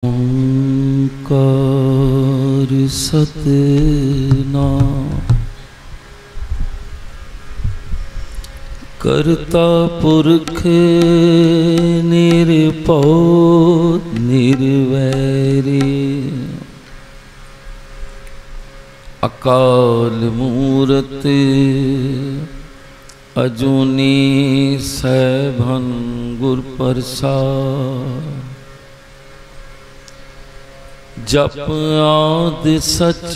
ओंकार सतनाम करता पुरख निरभउ निर्वैरी अकाल मूरत अजूनी सैभं गुर प्रसाद। जप आद सच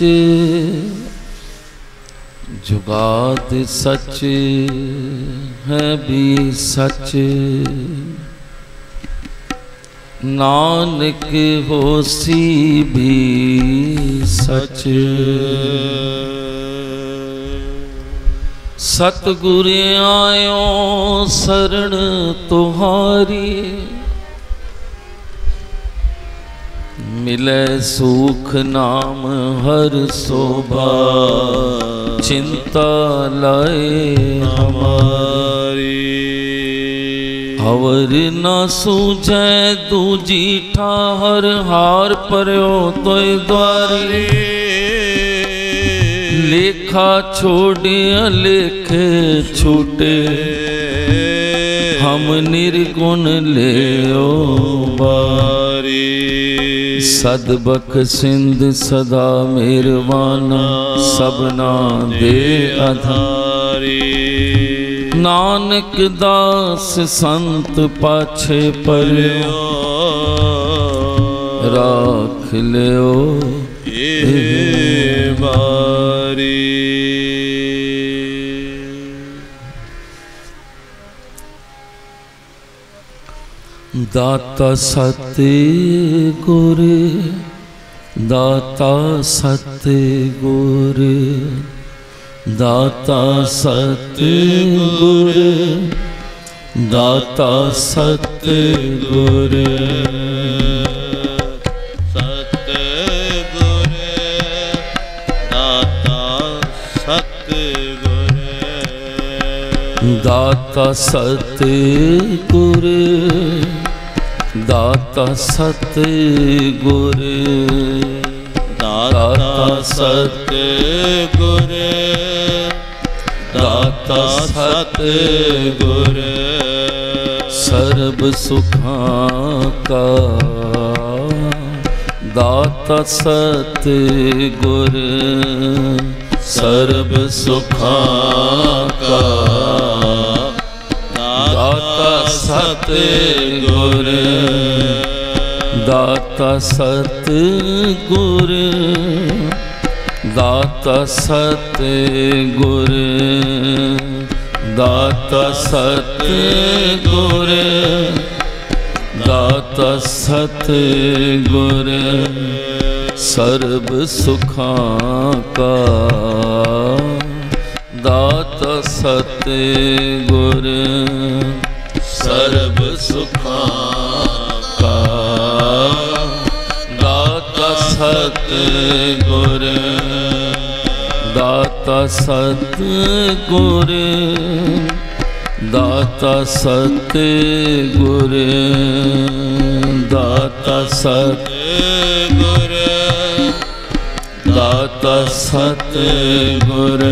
जुगाद सच है भी सच, नानक होसी भी सच। सतगुर आयो शरण तुहारी, मिले सुख नाम हर शोभा। चिंता लाए हमारी, हवर न सूझे दूजी ठाहर। हार पर्यो तोय द्वारी, लेखा छोड़े अलेख छूटे। हम निर्गुण लेओ बारी, सदबक सिंध सदा मेहरबाना। सबना दे आधारी, नानक दास संत पाछे पर्यो। राख लियो बारी। दाता सतगुर, दाता सतगुर, दाता सतगुर, दाता सतगुर। सतगुर दाता सतगुर, दाता सतगुर, दाता सतगुर, दाता सतगुर, दाता सतगुर। सर्ब सुखां का दाता सतगुर, सर्ब सुखां का दाता सतगुर, दाता सतगुर, दाता सतगुर, दाता सतगुर, दाता सतगुर। सर्ब सुखां का दाता सतगुर, सर्ब सुखां का दाता सतगुर, दाता सतगुर, दाता सतगुर, दाता सतगुर, दाता सतगुर।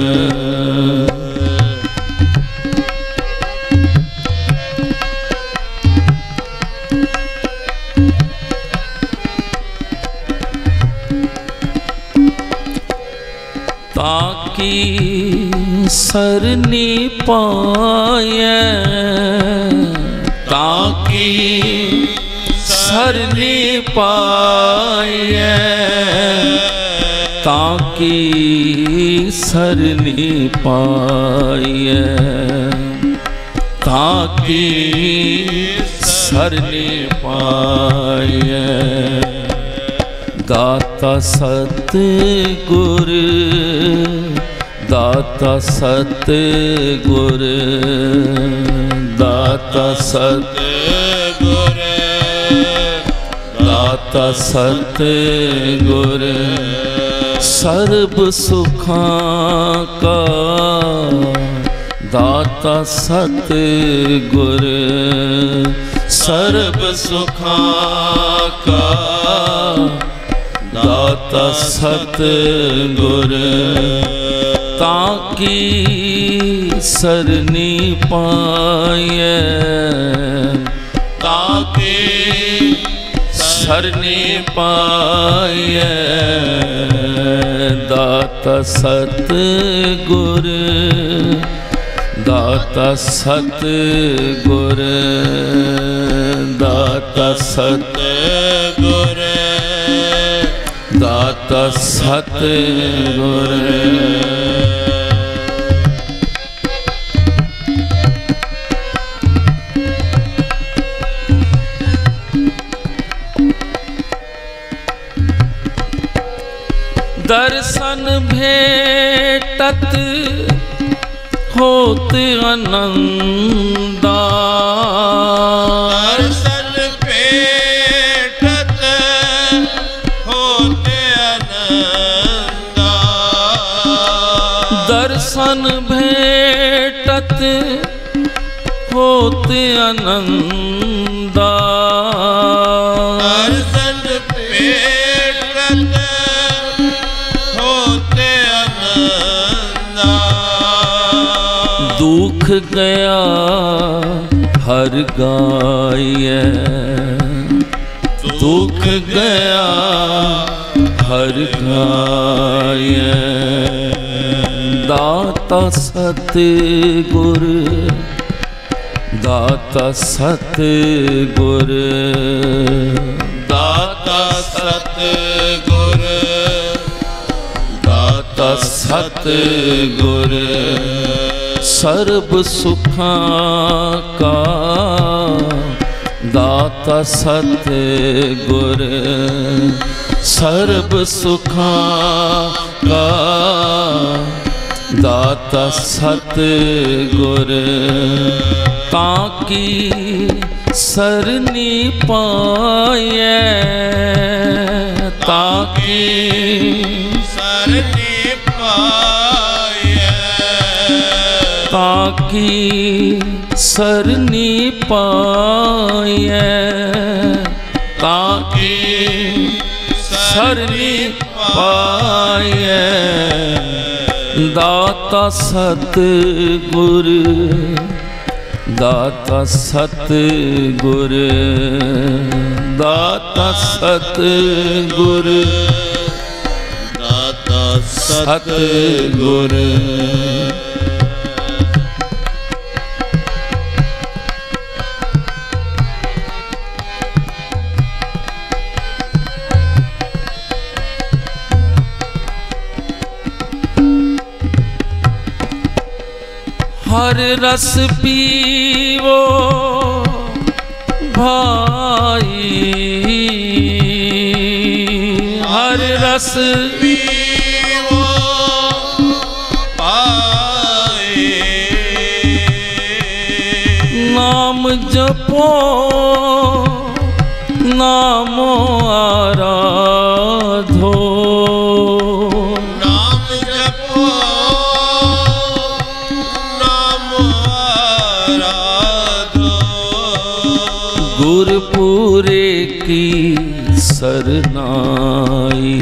ताकि सरनी पाए, ताकि सरनी पाए, ताकि सरनी पाए, ताकि सरनी पाए। दाता सतगुर, दाता सतगुर, दाता सतगुर, दाता सतगुर। सर्ब सुखां का दाता सतगुर, सर्ब सुखां का दाता सतगुर ताकी सरनी पाए ताकी सरनी पाए दाता सतगुर दाता सतगुर दाता सतगुर दाता सतगुर दर्शन भेटत होत आनंदा दर्शन भेटत होत आनंदा दर्शन भेटत होत आनंदा दर्शन भेटत होत आनंदा दुख गया हर गाये दुख गया हर गाये दाता सतगुर दाता सतगुर दाता सतगुर दाता सतगुर सर्ब सुखां का दाता सतगुर सर्ब सुखां का दाता सतगुर ताकी सरनी पाए ताकी सरनी पाए ताकी सरनी पाए ताकी सरनी पाए दाता सतगुर दाता सतगुर दाता सतगुर दाता सतगुर हर रस पीवो भाई हर रस पीवो पाए नाम जपो नामो आराधो नाम जपो गुरपुरे की सरनाई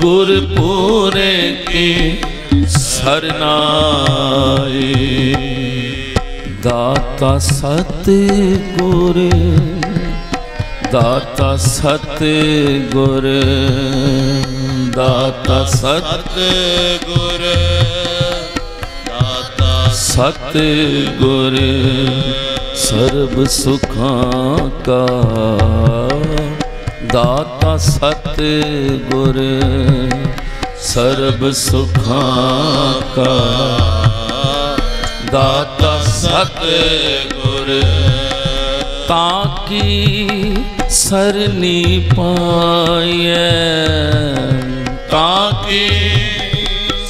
गुरपुरे की सरनाई दाता सतगुर दाता सतगुर दाता सतगुर दाता सतगुर सर्ब सुखां का दाता सतगुर सर्ब सुखां का दाता सतगुर ताकी सरनी पाए ताकी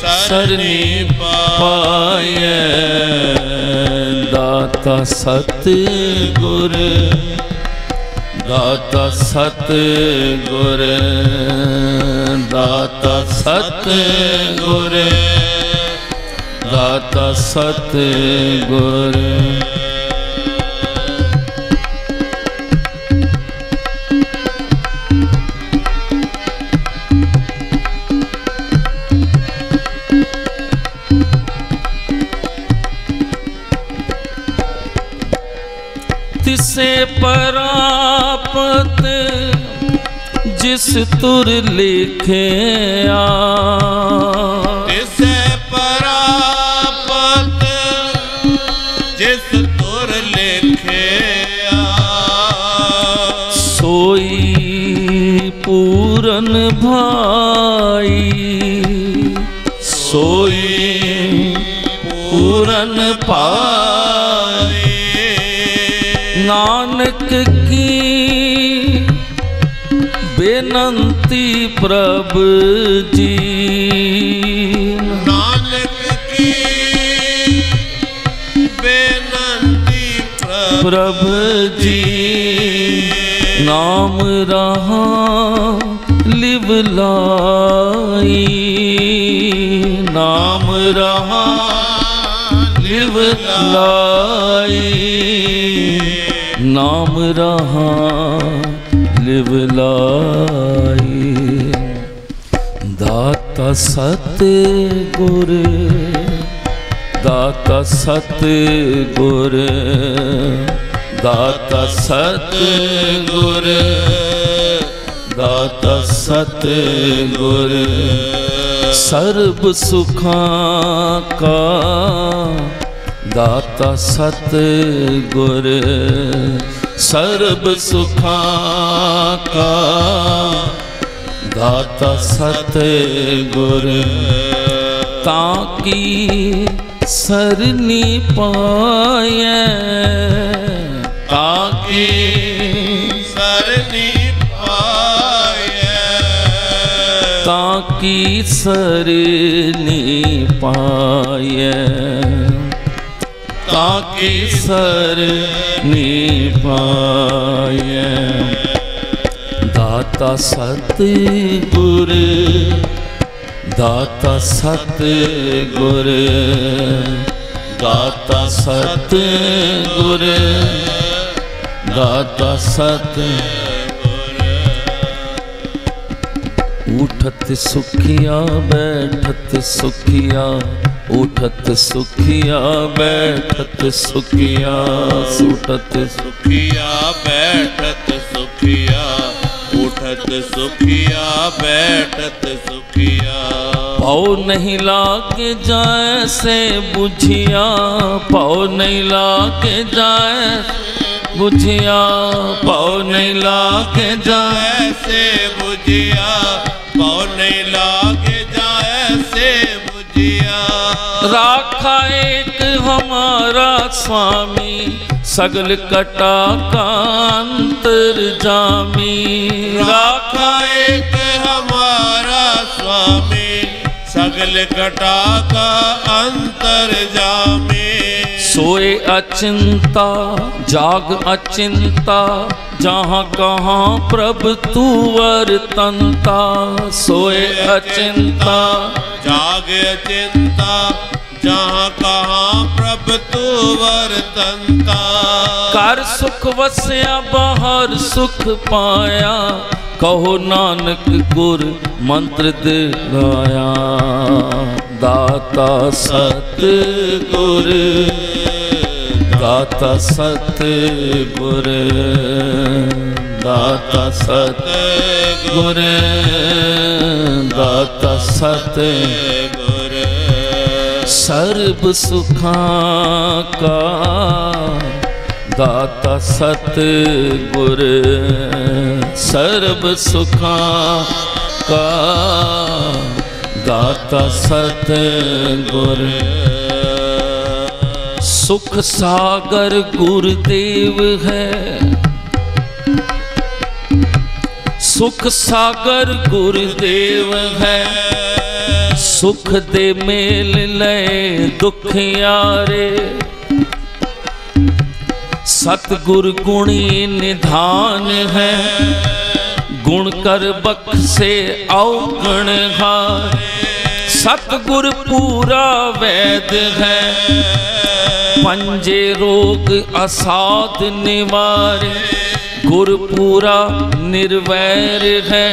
सरनी पाए दाता सतगुर दाता सतगुर दाता सतगुर दाता सतगुर जिस तुर लिखिया तिसे परापत जिस तुर लिखिया सोई पूरन भाई सोई पूरन पाए नानक की बेनंती प्रभु जी नानक की बेनंती प्रभु जी नाम रहा लिवलाई नाम रहा लिवलाई नाम रहा लिवलाई दाता सतगुर दाता सतगुर दाता सतगुर दाता सतगुर सर्व सुखां का दाता सतगुर सर्व सुखां का दाता सतगुर ताकि सरनी पाए ताकि सरनी पाए ताकि सरनी पाए ताकि सरनी पाए दाता सतगुर दाता सतगुर दाता सतगुर दाता सतगुर उठत सुखिया बैठत सुखिया उठत सुखिया बैठत सुखिया उठत सुखिया बैठत सुखिया उठत सुखिया बैठत सुखिया पाओ नहीं लाके जाए से बुझिया पाओ नहीं लाके जाए बुझिया पाओ नहीं लाके जाए ऐसे बुझिया पाओ नहीं लागे जाए से बुझिया राखा एक हमारा स्वामी सगल कटा कांतर जामी राखा एक हमारा स्वामी सगल कटा का अंतर जामे सोए अचिंता जाग अचिंता जहाँ कहाँ प्रभु तू वर्तनता सोए अचिंता जाग चिंता जहाँ कहाँ प्रभु तू वर्तनता कर सुख वस्या बाहर सुख पाया कहो नानक गुर मंत्र दिलाया दाता सतगुर दाता सतगुर दाता सतगुर दाता सतगुर सर्व सुखां का दाता सतगुर सर्व सुखां का दाता सतगुर सुख सागर गुरुदेव है सुख सागर गुरुदेव है सुख दे मेल ले दुख यारे सतगुर गुणी निधान है गुण कर बख्शे अवगुण हारे सतगुर पूरा वैद है पंजे रोग असाध निवारे गुर पूरा निर्वैर है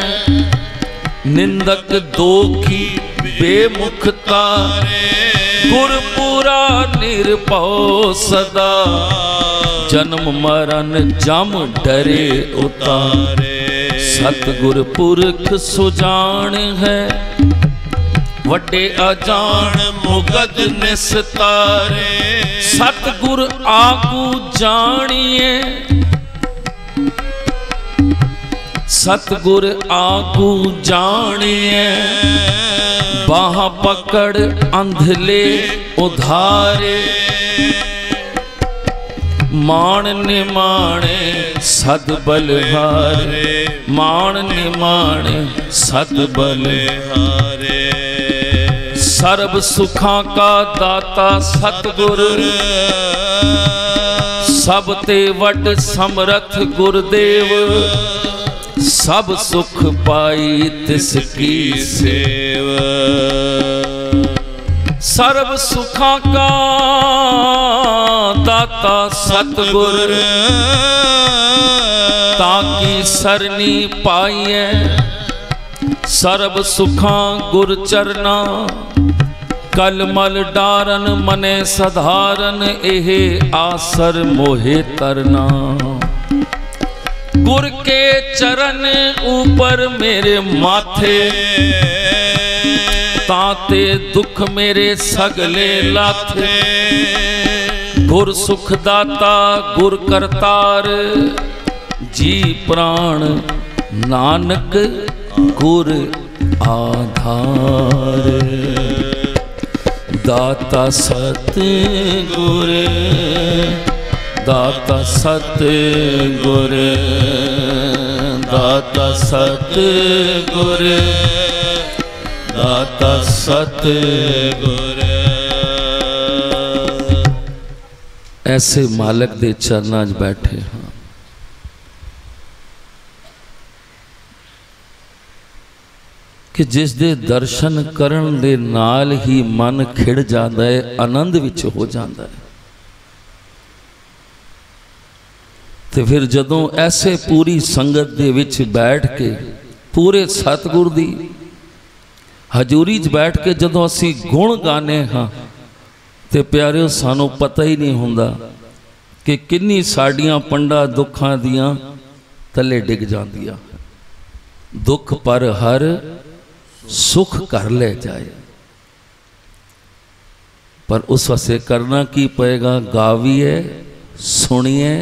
निंदक दोखी बेमुखता गुर पूरा निरपौ सदा जन्म मरण जम डरे उतारे सतगुर पुरख सुजान है, वड्डे अजान मुगद निस्तारे। सतगुर आगू जानिए, सतगुर आगू जानिए। बाह पकड़ अंधले उधारे, मान निमाणे सद बलहारे। मान निमाणे सद बलहारे। सर्व सुखा का दाता सतगुर, सब ते वड समरथ गुरदेव। सब सुख पाई तिसकी सेव। सर्व सुखा का दाता सतगुर, ताकि सरनी पाइए। सर्व सुखा गुर चरना, कलमल डारन मने सधारन। एहे आसर मोहे तरना। गुर के चरण ऊपर मेरे माथे, ताते दुख मेरे सगले लाथे। गुर सुखदाता गुर करतार, जी प्राण नानक गुर आधार। दाता सतगुर, दाता सतगुर, दाता सतगुर, दाता सतगुर। ऐसे मालक दे चरनां 'च बैठे हाँ। कि जिस दे दर्शन करन दे नाल ही मन खिड़ जाता है, आनंद विच हो जाता है। तो फिर जदों ऐसे पूरी संगत दे विच बैठ के पूरे सतगुर दी हजूरी च बैठ के जदों असी गुण गाने हाँ, तो प्यारिओ सानू पता ही नहीं हुंदा कि किन्नी साड़ियां पंडा दुखां दियां तले डिग जांदियां। दुख पर हर सुख कर ले जाए, पर उस वास्ते करना की पएगा? गाविए, सुनिए,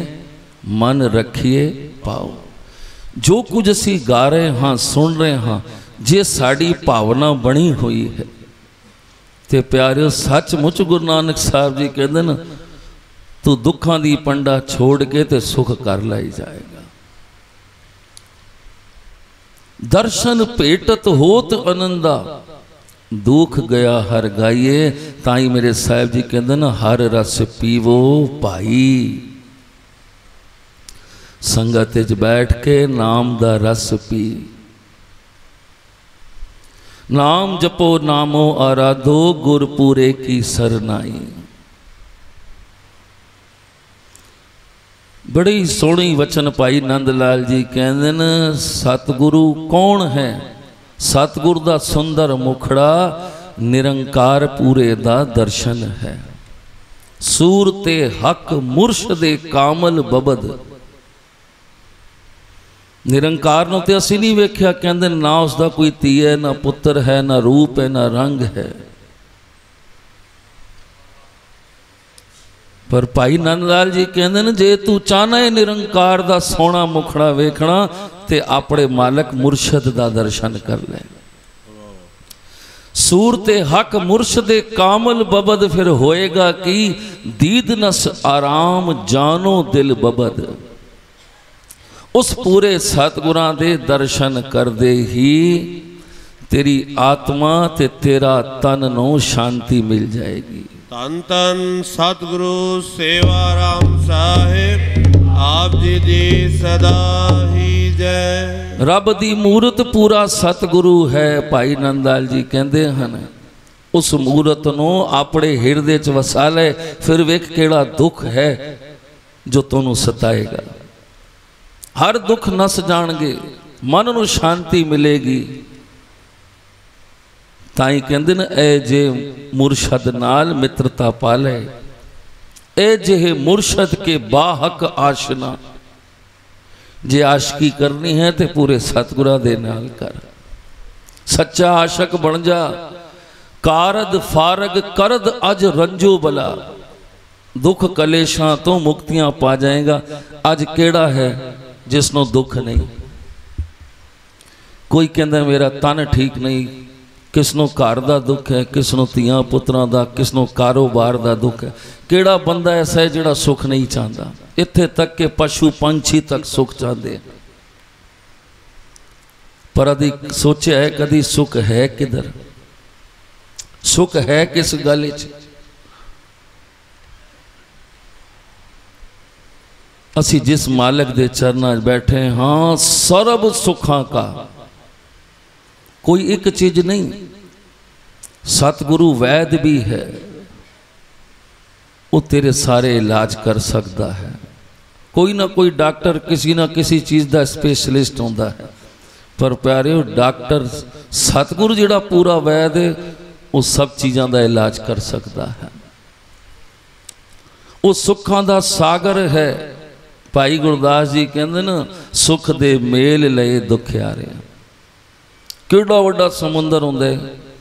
मन रखिए, पाओ। जो कुछ असी गा रहे हाँ, सुन रहे हाँ, जे साड़ी भावना बनी हुई है तो प्यारिओ सचमुच गुरु नानक साहब जी कहते न, तू दुखों दी पंडा छोड़ के ते सुख कर लाई जाएगा। दर्शन भेटत होत आनंदा, दुख गया हर गाइए। ताई मेरे साहब जी कहते न, हर रस पीवो भाई। संगत च बैठ के नाम दा रस पी। नाम जपो नामो आराधो, गुरपुरे की सरनाई। बड़ी सोहनी वचन भाई नंद लाल जी कहते न, सतगुरु कौन है? सतगुरु दा सुंदर मुखड़ा निरंकार पूरे दा दर्शन है। सूरते हक मुर्शदे कामल बबद। निरंकार नूं ते असीं नहीं वेख्या, कहंदे ना उसका कोई धी है, ना पुत्र है, ना रूप है, ना रंग है। पर भाई नंद लाल जी कहंदे न, जे तू चाहना है निरंकार दा सोहना मुखड़ा वेखना, ते अपने मालक मुर्शद दा दर्शन कर ले। सूरते हक मुर्शदे कामल बबद। फिर होएगा कि दीद नस आराम जानो दिल बबद। उस पूरे सतगुरां दे दर्शन कर दे ही तेरी आत्मा ते तेरा तन नूं शांति मिल जाएगी। तन तन सतगुरु सेवा राम साहिब, आप जी दी सदा ही जय। रब दी मूरत पूरा सतगुरु है। भाई नंदाल जी कहते हैं, उस मूरत नूं अपने हिरदे च वसा ले, फिर वेख केड़ा दुख है जो तुहानूं सताएगा। हर दुख नस जाणगे, मन नूं शांति मिलेगी। ताई कहंदे न, ए जे मुरशद नाल मित्रता पाले, ए जे मुरशद के बाहक आशना। जे आशिकी करनी है तो पूरे सतगुरां दे नाल कर। सच्चा आशक बन जा। कारद फारग करद अज रंजो बला। दुख कलेशां तो मुक्तियां पा जाएगा। अज केड़ा है जिसनों दुख नहीं। कोई कहता मेरा तन ठीक नहीं, किसनों घर का दुख है, किसनों तियां पुत्रां दा, किसनों कारोबार का दुख है। केड़ा बंदा ऐसा है जिहड़ा सुख नहीं चाहता। इत्थे तक के पशु पंछी तक सुख चाहते, पर अभी सोचा है कभी सुख है किधर, सुख है किस गल च। असी जिस मालिक दे चरनां बैठे हाँ, सर्व सुखां का कोई एक चीज नहीं। सतगुरु वैद भी है, वो तेरे सारे इलाज कर सकता है। कोई ना कोई डॉक्टर किसी ना किसी चीज़ का स्पेशलिस्ट होता है, पर प्यारे डॉक्टर सतगुरु जिहड़ा पूरा वैद है वो सब चीज़ों का इलाज कर सकता है। वो सुखां का सागर है। भाई गुरदास जी कहते ना, सुख दे मेल लए दुखियारे। कितना वड्डा समुंदर होंदा है,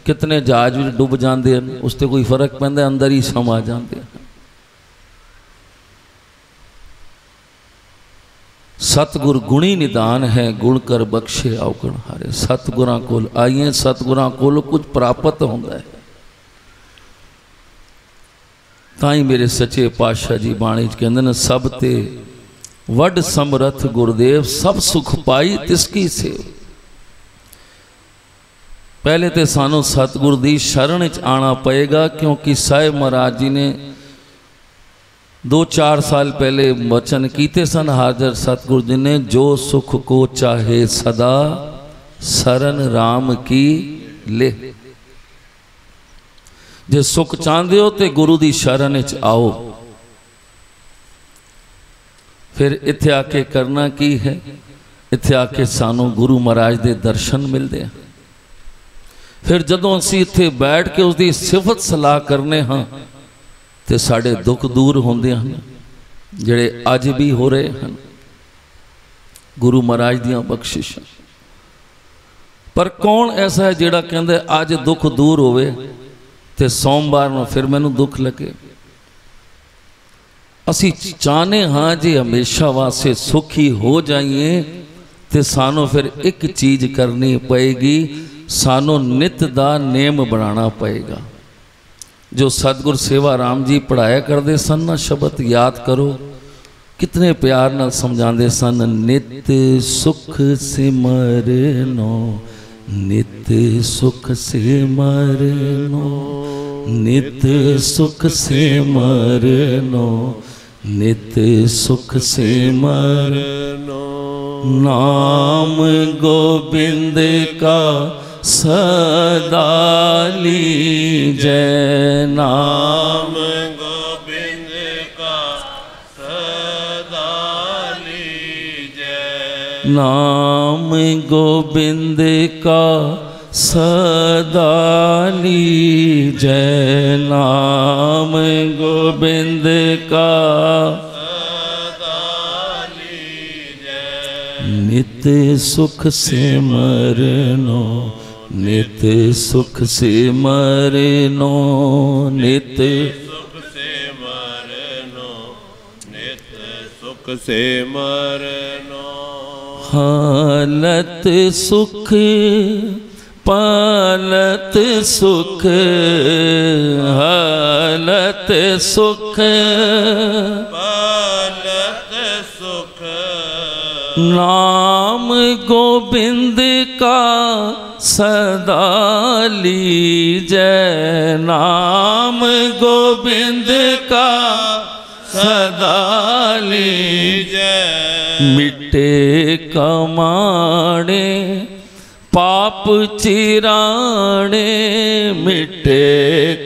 कितने जहाज भी डुब जाते हैं, उसते कोई फर्क पैंदा, अंदर ही समा जाते हैं। सतगुर गुणी निदान है, गुण कर बख्शे औगण हारे। सतगुरां कोल आइए, सतगुरां कोल कुछ प्राप्त होंदा है। ताई मेरे सच्चे पातशाह जी बाणी च कहंदे ने, सब ते वड समरथ गुरदेव, सब सुख पाई तिसकी सेव। पहले तो सानू सतगुर दी शरण च आना पएगा, क्योंकि साहिब महाराज जी ने 2-4 साल पहले वचन कीते सन हाजर सतगुर जी ने, जो सुख को चाहे सदा शरण राम की ले। जे सुख चाहते हो तो गुरु दी शरण च आओ। फिर इत्थे आके करना की है, इत्थे आके सानू गुरु महाराज दे दर्शन मिलते हैं। फिर जदों असी इत्थे बैठ के उसकी सिफत सलाह करने हाँ, तो साढ़े दुख दूर होंदे हैं, जिहड़े अज भी हो रहे हैं गुरु महाराज दियां बख्शिशां। पर कौन ऐसा है जिहड़ा कहंदा अज दुख दूर होवे ते सोमवार नूं फिर मैनू दुख लगे। असी चाहने हाँ जे हमेशा वास्ते सुखी हो जाइए, तो सानू फिर एक चीज़ करनी पएगी, सानू नित दा नेम बनाना पएगा। जो सतगुर सेवा राम जी पढ़ाया करते सन ना, शब्द याद करो, कितने प्यार नाल समझाते सन। नित सुख सिमरनो, नित सुख सिमरनो, नित सुख सिमरनो, नित सुख सिमरनो। नाम गोबिंद का सदा लीजै, नाम गोबिंद का सदा लीजै। नाम गोबिंद का सदा लीजै, नाम गोबिंद का नित सुख सिमरनो, नित सुख सिमरनो, नित सुख सिमरनो, नित सुख सिमरनो। हालत सुख पालत सुख, हालत सुख पालत सुख। नाम गोबिंद का सदा लीजै, नाम गोबिंद का सदा लीजै। मिटे कमाणे पाप चिराणे, मिटे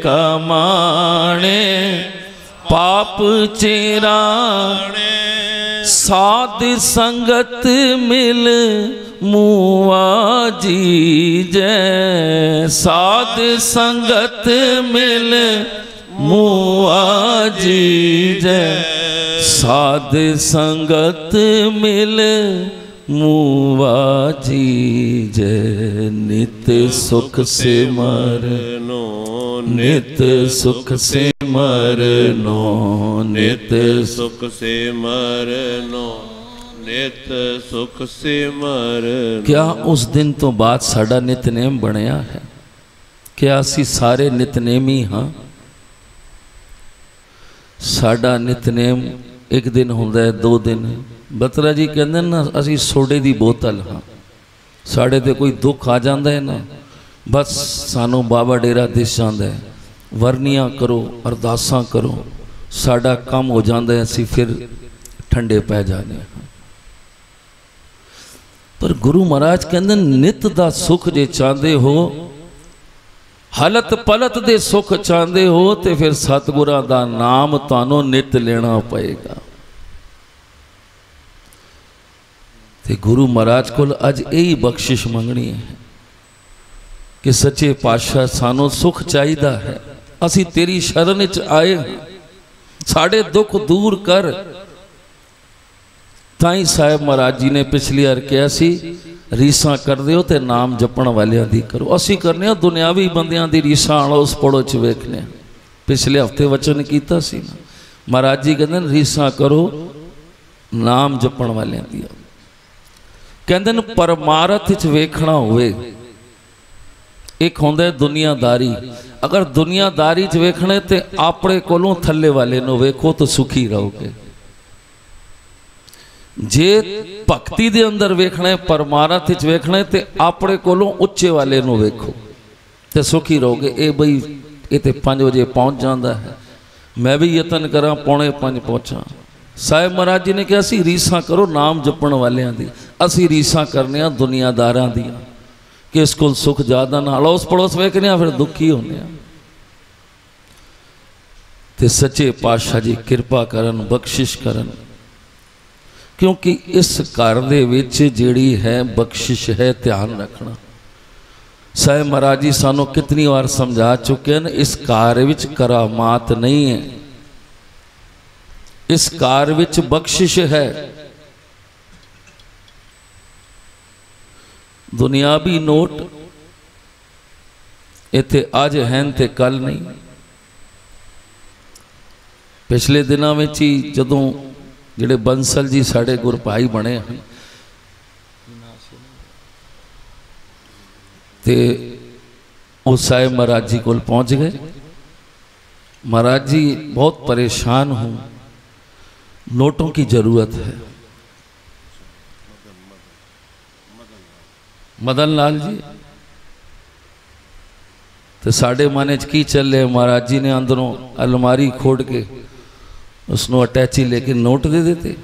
कमाणे पाप चिराणे। साध संगत मिल मुआ जीजै, साध संगत मिल मुआ जीजै। साध संगत मिल मुआ जीजे, नित सुख सिमरनो, नित सुख सिमरनो, नित सुख सिमरनो, नित सुख सिमरनो। क्या उस दिन तो बाद साडा नितनेम बनया है? क्या असी सारे नितनेमी हाँ? साडा नितनेम एक दिन हुंदा है, 2 दिन। बत्रा जी कहते ना असी सोडे दी बोतल हाँ। साढ़े ते कोई दुख आ जाता है ना, बस सानू बाबा डेरा दिस जाता है, वरनियाँ करो, अरदासां करो, साडा काम हो जाता है, असी फिर ठंडे पै जाने हाँ। पर गुरु महाराज कहते नित दा सुख जे चाहते हो, हलत पलत दे सुख चाहते हो, तो फिर सतगुरां दा नाम तुहानू नित लेना पएगा। ते गुरु महाराज को अज यही बख्शिश मंगनी है कि सच्चे पातशाह सानू सुख चाहिदा है, असी तेरी शरण च आए, साढ़े दुख दूर कर। ताई साहब महाराज जी ने पिछली बार कहा सी रीसा कर दिओ ते नाम जपण वालियां दी करो। असी करने दुनियावी बंदियां दी रीसा उस पड़ो च वेखने। पिछले हफ्ते वचन कीता सी ना, महाराज जी कहते रीसा करो नाम जपण वालियां दी। कहते न परमारथ च वेखना होवे, एक होंदा है दुनियादारी। अगर दुनियादारी च वेखने ते अपने कोलों थल्ले वाले नो वेखो तो सुखी रहोगे। जे भक्ति दे अंदर वेखना है, परमारथ च वेखना है, ते अपने कोलों उच्चे वाले नो वेखो ते सुखी रहोगे। ए बई ये तो 5 बजे पहुँच जाता है, मैं भी यतन करा 4:45 पहुँचा। साहिब महाराज जी ने कहा सी रीसा करो नाम जपण वालियां दी, असी रीसा करने दुनियादारां दी कि इस को सुख ज्यादा ना अड़ोस पड़ोस वेखने फिर दुखी होने। ते सच्चे पातशाह जी कृपा करन, बख्शिश करन, क्योंकि इस घर दे विच जिहड़ी है बख्शिश है, ध्यान रखना। साहिब महाराज जी सानू कितनी बार समझा चुके हैं, इस घर विच करामात नहीं है, इस कार विच बख्शिश है। दुनियावी नोट इत्थे अज हैं ते कल नहीं। पिछले दिनों में ही जदों जिहड़े बंसल जी साढ़े गुरभाई बने हैं ते उस साहिब महाराज जी को पहुँच गए। महाराज जी बहुत परेशान हूँ, नोटों की जरूरत है। मदन लाल जी तो साढ़े मन च की चले, महाराज जी ने अंदरों अलमारी खोड़ के उसनो अटैची लेके नोट दे देते।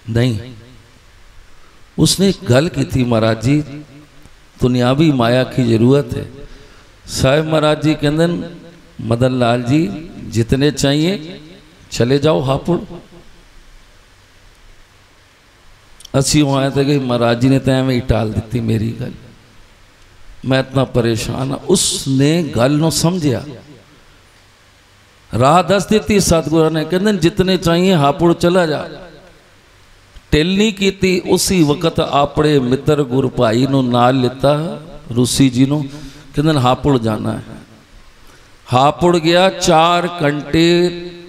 नहीं, उसने एक गल की थी, महाराज जी दुनियावी माया की जरूरत है। साहिब महाराज जी कहते मदन लाल जी जितने चाहिए चले जाओ हापुड़। असी आए थे कि महाराज जी ने तो एवं ही टाल दी मेरी गल, मैं इतना परेशान हाँ। उसने गल न समझिया, राह दस दी सतगुरु ने, कहते जितने चाहिए हापुड़ चला जा। टिल नहीं की, उसी वक्त अपने मित्र गुरु भाई नू नाल लिता, रूसी जी नू, कहते हापुड़ जाना है। हापुड़ गया, 4 घंटे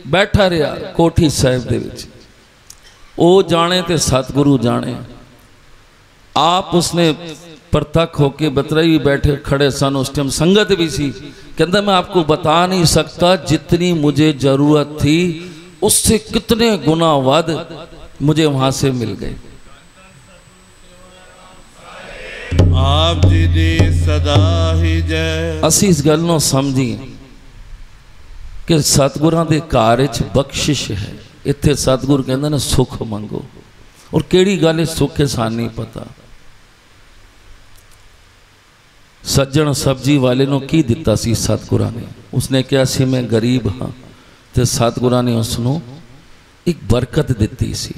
बैठा रहा कोठी साहिब दे विच। ओ जाने ते सतगुरु जाने। आप उसने प्रतख होके बतराई भी बैठे खड़े सन, उस टाइम संगत भी सी। कहता मैं आपको बता नहीं सकता जितनी मुझे जरूरत थी उससे कितने गुना वध मुझे वहां से मिल गए। आप जी दी सदा ही जय। असी इस गल नूं समझीए कि सतगुरां दे घर विच बख्शिश है। इत्थे सतगुरु कहंदे ने सुख मंगो, और केड़ी गल सुख है सानू नहीं पता। सज्जन सब्जी वाले नूं की दिता सी सतगुरां ने, उसने कहा सी मैं गरीब हाँ, ते सतगुरां ने उसनूं एक बरकत दिती सी,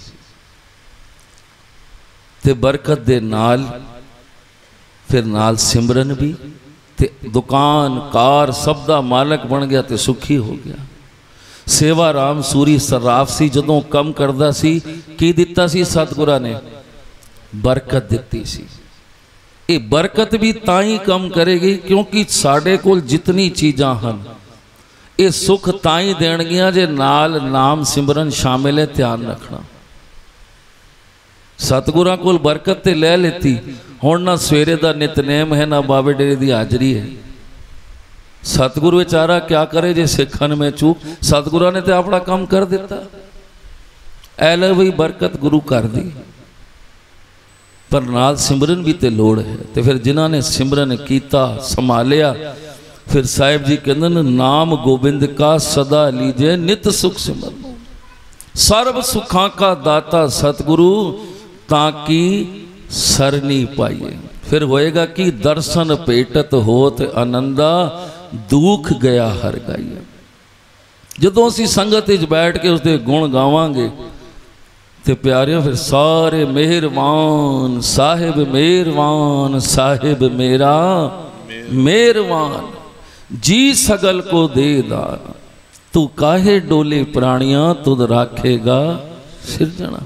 ते बरकत दे नाल फिर नाल सिमरन भी, ते दुकान कार सब दा मालक बन गया, ते सुखी हो गया। सेवा राम सूरी सर्राफ सी, जदों कम करदा सी की दिता सी सतगुरां ने? बरकत दिती सी। ये बरकत भी ताई कम करेगी क्योंकि साडे कोल जितनी चीज़ां हन ये सुख ताई देणगियां जे नाल नाम सिमरन शामिल है। ध्यान रखना, सतगुरां कोल बरकत ते लै लेती, हुण ना सवेरे दा नितनेम है ना बाबे डेरे दी हाजरी है। सतगुरु बेचारा क्या करे जे सिखन में चूक, सतगुरां ने तो अपना काम कर दिता। ऐ ले बई बरकत गुरु कर दी, पर नाल सिमरन भी तो लोड़ है। तो फिर जिन्हां ने सिमरन कीता संभालिया, फिर साहिब जी कहते नाम गोबिंद का सदा लीजे नित सुख सिमरन। सर्व सुखा का दाता सतगुरु ताकि सरनी पाइए। फिर होएगा कि दर्शन पेटत होत आनंदा दुख गया हर गाइए। जदों असीं संगत विच बैठ के उसके गुण गावांगे ते प्यारियों फिर सारे मेहरबान साहिब मेहरबान साहिब मेरा मेहरबान जी सगल को दे दान। तू काहे डोले प्राणियां तुद राखेगा सिरजना।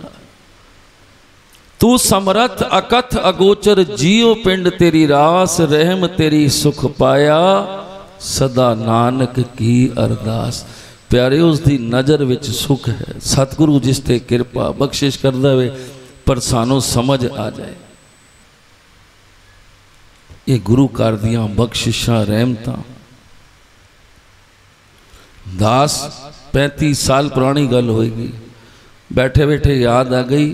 तू समरथ अकथ अगोचर जियो पिंड तेरी रास रहम तेरी सुख पाया सदा नानक की अरदास। प्यारे उसकी नज़र विच सुख है। सतगुरु जिस ते कृपा बख्शिश कर दे पर सानू समझ आ जाए। ये गुरु कर दियां बख्शिशा रहमतां। दास 35 साल पुरानी गल होएगी, बैठे बैठे याद आ गई।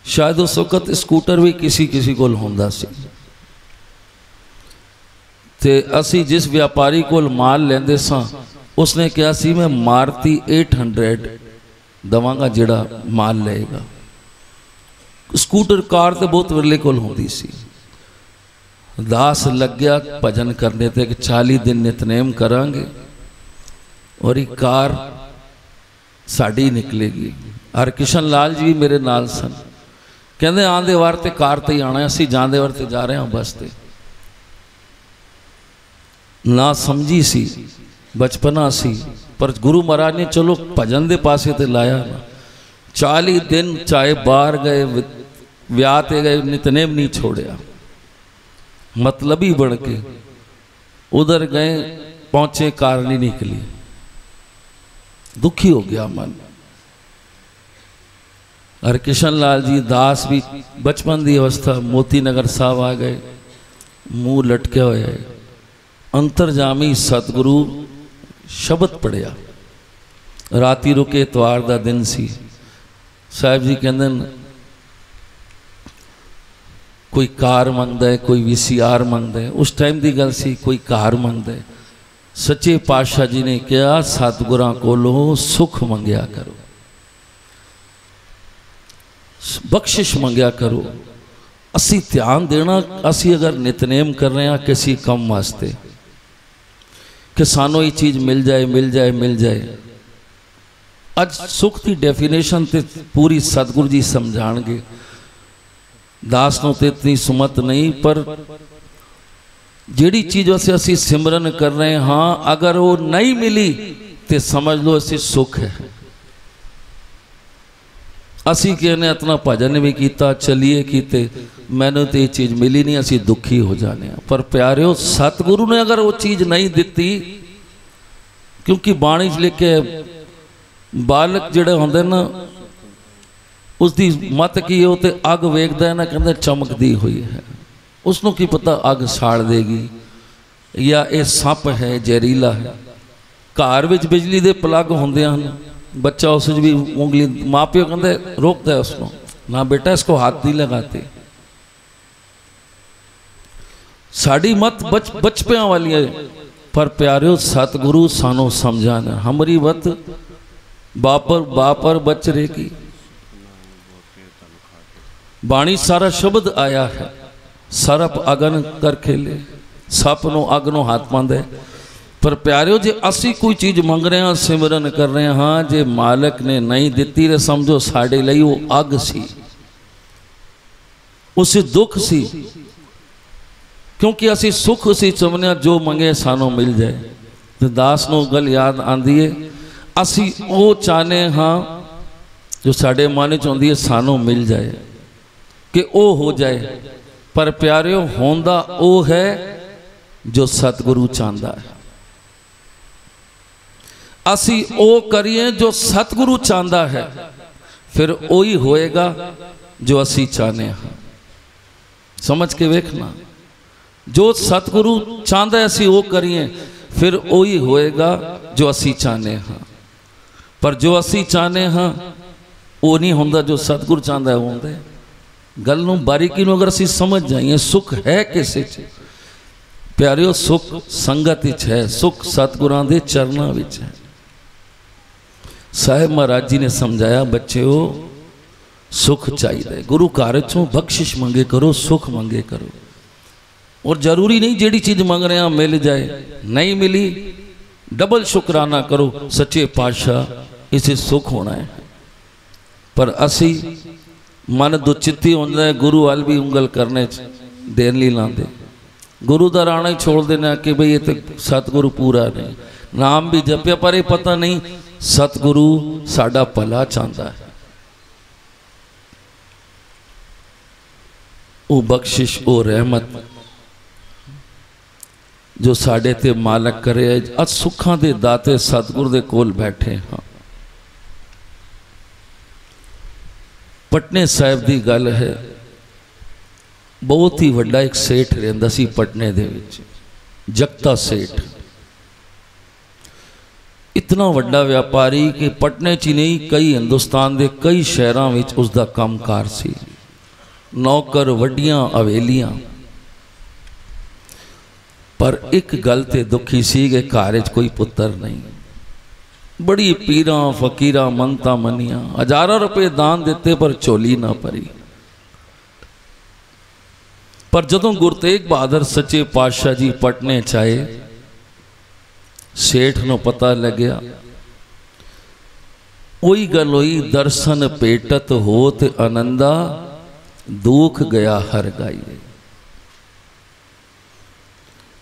शायद उस वक्त स्कूटर भी किसी किसी कोल होंदा सी ते असी जिस व्यापारी कोल माल लेंदे सां उसने कहा सी मैं मारुति 800 दवांगा जिहड़ा माल लेगा। स्कूटर कार तो बहुत विरले कोल होंदी सी। दास लग गया भजन करने ते कि 40 दिन नितनेम करांगे और एक कार साड़ी निकलेगी। हरकिशन लाल जी भी मेरे नाल सन। कहते आंदे वार ते कार ते ही आना, असीं जांदे वार ते जा रहे हैं बस ते। ना समझी सी बचपना सी, पर गुरु महाराज ने चलो भजन दे पासे ते लाया ना। 40 दिन चाहे बाहर गए व्याह ते गए नितनेम नहीं छोड़िया। मतलबी बन के उधर गए, पहुंचे कार नहीं निकली, दुखी हो गया मन। हरकिशन लाल जी दास भी बचपन की अवस्था मोती नगर साहब आ गए, मुँह लटके हुए। अंतरजामी सतगुरु शब्द पढ़िया। राती रुके इतवार का दिन सी। साहिब जी कहते कोई कार मंगदा है, कोई VCR मंगदा है। उस टाइम की गल सी, कोई कार मंगदा है। सच्चे पातशाह जी ने कहा सतगुरां कोलों सुख मंगया करो, बख्शिश मंगया करो। असी ध्यान देना, असी अगर नितनेम कर रहे हैं किसी कम वास्ते कि सानू ये चीज़ मिल जाए मिल जाए मिल जाए। अज सुख की डेफिनेशन तो पूरी सतगुरु जी समझाएंगे। दास नूं ते इतनी सुमत नहीं, पर जिहड़ी चीज़ वास्ते असी सिमरन कर रहे हैं, हाँ अगर वो नहीं मिली तो समझ लो असी सुख है। असी कहने इतना भजन भी किया, चलिए कीते, मैंने तो ये चीज़ मिली नहीं, असी दुखी हो जाने। पर प्यारियों सतगुरु ने अगर वो चीज़ नहीं दिती, क्योंकि बाणी च लिखे बालक जिहड़े होंदे ना उसकी मत की है, तो अग वेखदा है ना, कहते चमकती हुई है। उसनों की पता अग साड़ देगी या ये सप है जहरीला है। घर विच बिजली के प्लग होंदे हन, बच्चा उस भी उंगली, माँ प्यो कहते रोकता है उसको, ना बेटा इसको हाथ नहीं लगाते। साड़ी मत बचपिया वाली है। पर प्यारियों सतगुरु सानू समझाना, हमारी मत बापर बच रहेगी। बाणी सारा शब्द आया है, सरप अगन कर खेले, सप नो अग नो हाथ पांदे। पर प्यारियों जे असी कोई चीज़ मंग रहे हैं, सिमरन कर रहे हैं, हाँ जे मालक ने नहीं दिती तो समझो साढ़े लिए वो अग सी, उसे दुख सी। क्योंकि असी सुख सी चाहने जो मंगे सानू मिल जाए। तो दास नूं गल याद आंदी है, असी वो चाहते हाँ जो साडे मन च आउंदी है सानू मिल जाए कि वो हो जाए, पर प्यारिओ होंदा वो है जो सतगुरु चाहता है। असी वो करिए जो सतगुरु चाहता है, फिर वही होएगा जो असी चाहते हैं। समझ के वेखना, जो सतगुरु चाहता है असी वो करिए, फिर वही होएगा जो असी चाहते हैं। पर जो असी चाहते हैं वो नहीं होंदा जो सतगुरु चाहता है वो होंदा है। गल नूं बारीकी नूं अगर असी समझ जाइए, सुख है किसे च प्यारिओ, सुख संगत विच है, सुख सतगुरां दे चरनां विच है। साहिब महाराज जी ने समझाया, बच्चों सुख चाहिए, गुरु घर चों बख्शिश मंगे करो, सुख मंगे करो। और जरूरी नहीं जेड़ी चीज़ मंग रहे हैं मिल जाए, नहीं मिली डबल शुकराना करो, सच्चे पातशाह इसे सुख होना है। पर असी मन दुचित्ती होंदा है, गुरु वाल भी उंगल करने देर नहीं लाते, गुरु का राणा ही छोड़ देना कि भाई ये तो सतगुरु पूरा नहीं, नाम भी जपिया पर ये पता नहीं सतगुरु साडा भला चाहता है। वो बख्शिश वो रहमत जो साडे ते मालक करे, अज सुखां दे दाते सतगुरु दे कोल बैठे हाँ। पटने साहिब की गल है, बहुत ही वड्डा एक सेठ रहिंदा सी पटने दे विच, जगता सेठ। इतना वड्डा व्यापारी कि पटने च नहीं कई हिंदुस्तान के कई शहरों में उसका कामकार सी, नौकर वड्डियां हवेलियां। पर एक गल ते दुखी सी कि घर च कोई पुत्र नहीं, बड़ी पीरा फकीरा मनता मनिया, हजारों रुपये दान देते पर झोली ना भरी। पर जदों गुरु तेग बहादुर सच्चे पातशाह जी पटने चाहे, सेठ नूं पता लग्या, वही गल हुई, दर्शन पेटत होत आनंदा, दुख गया हर गाइए।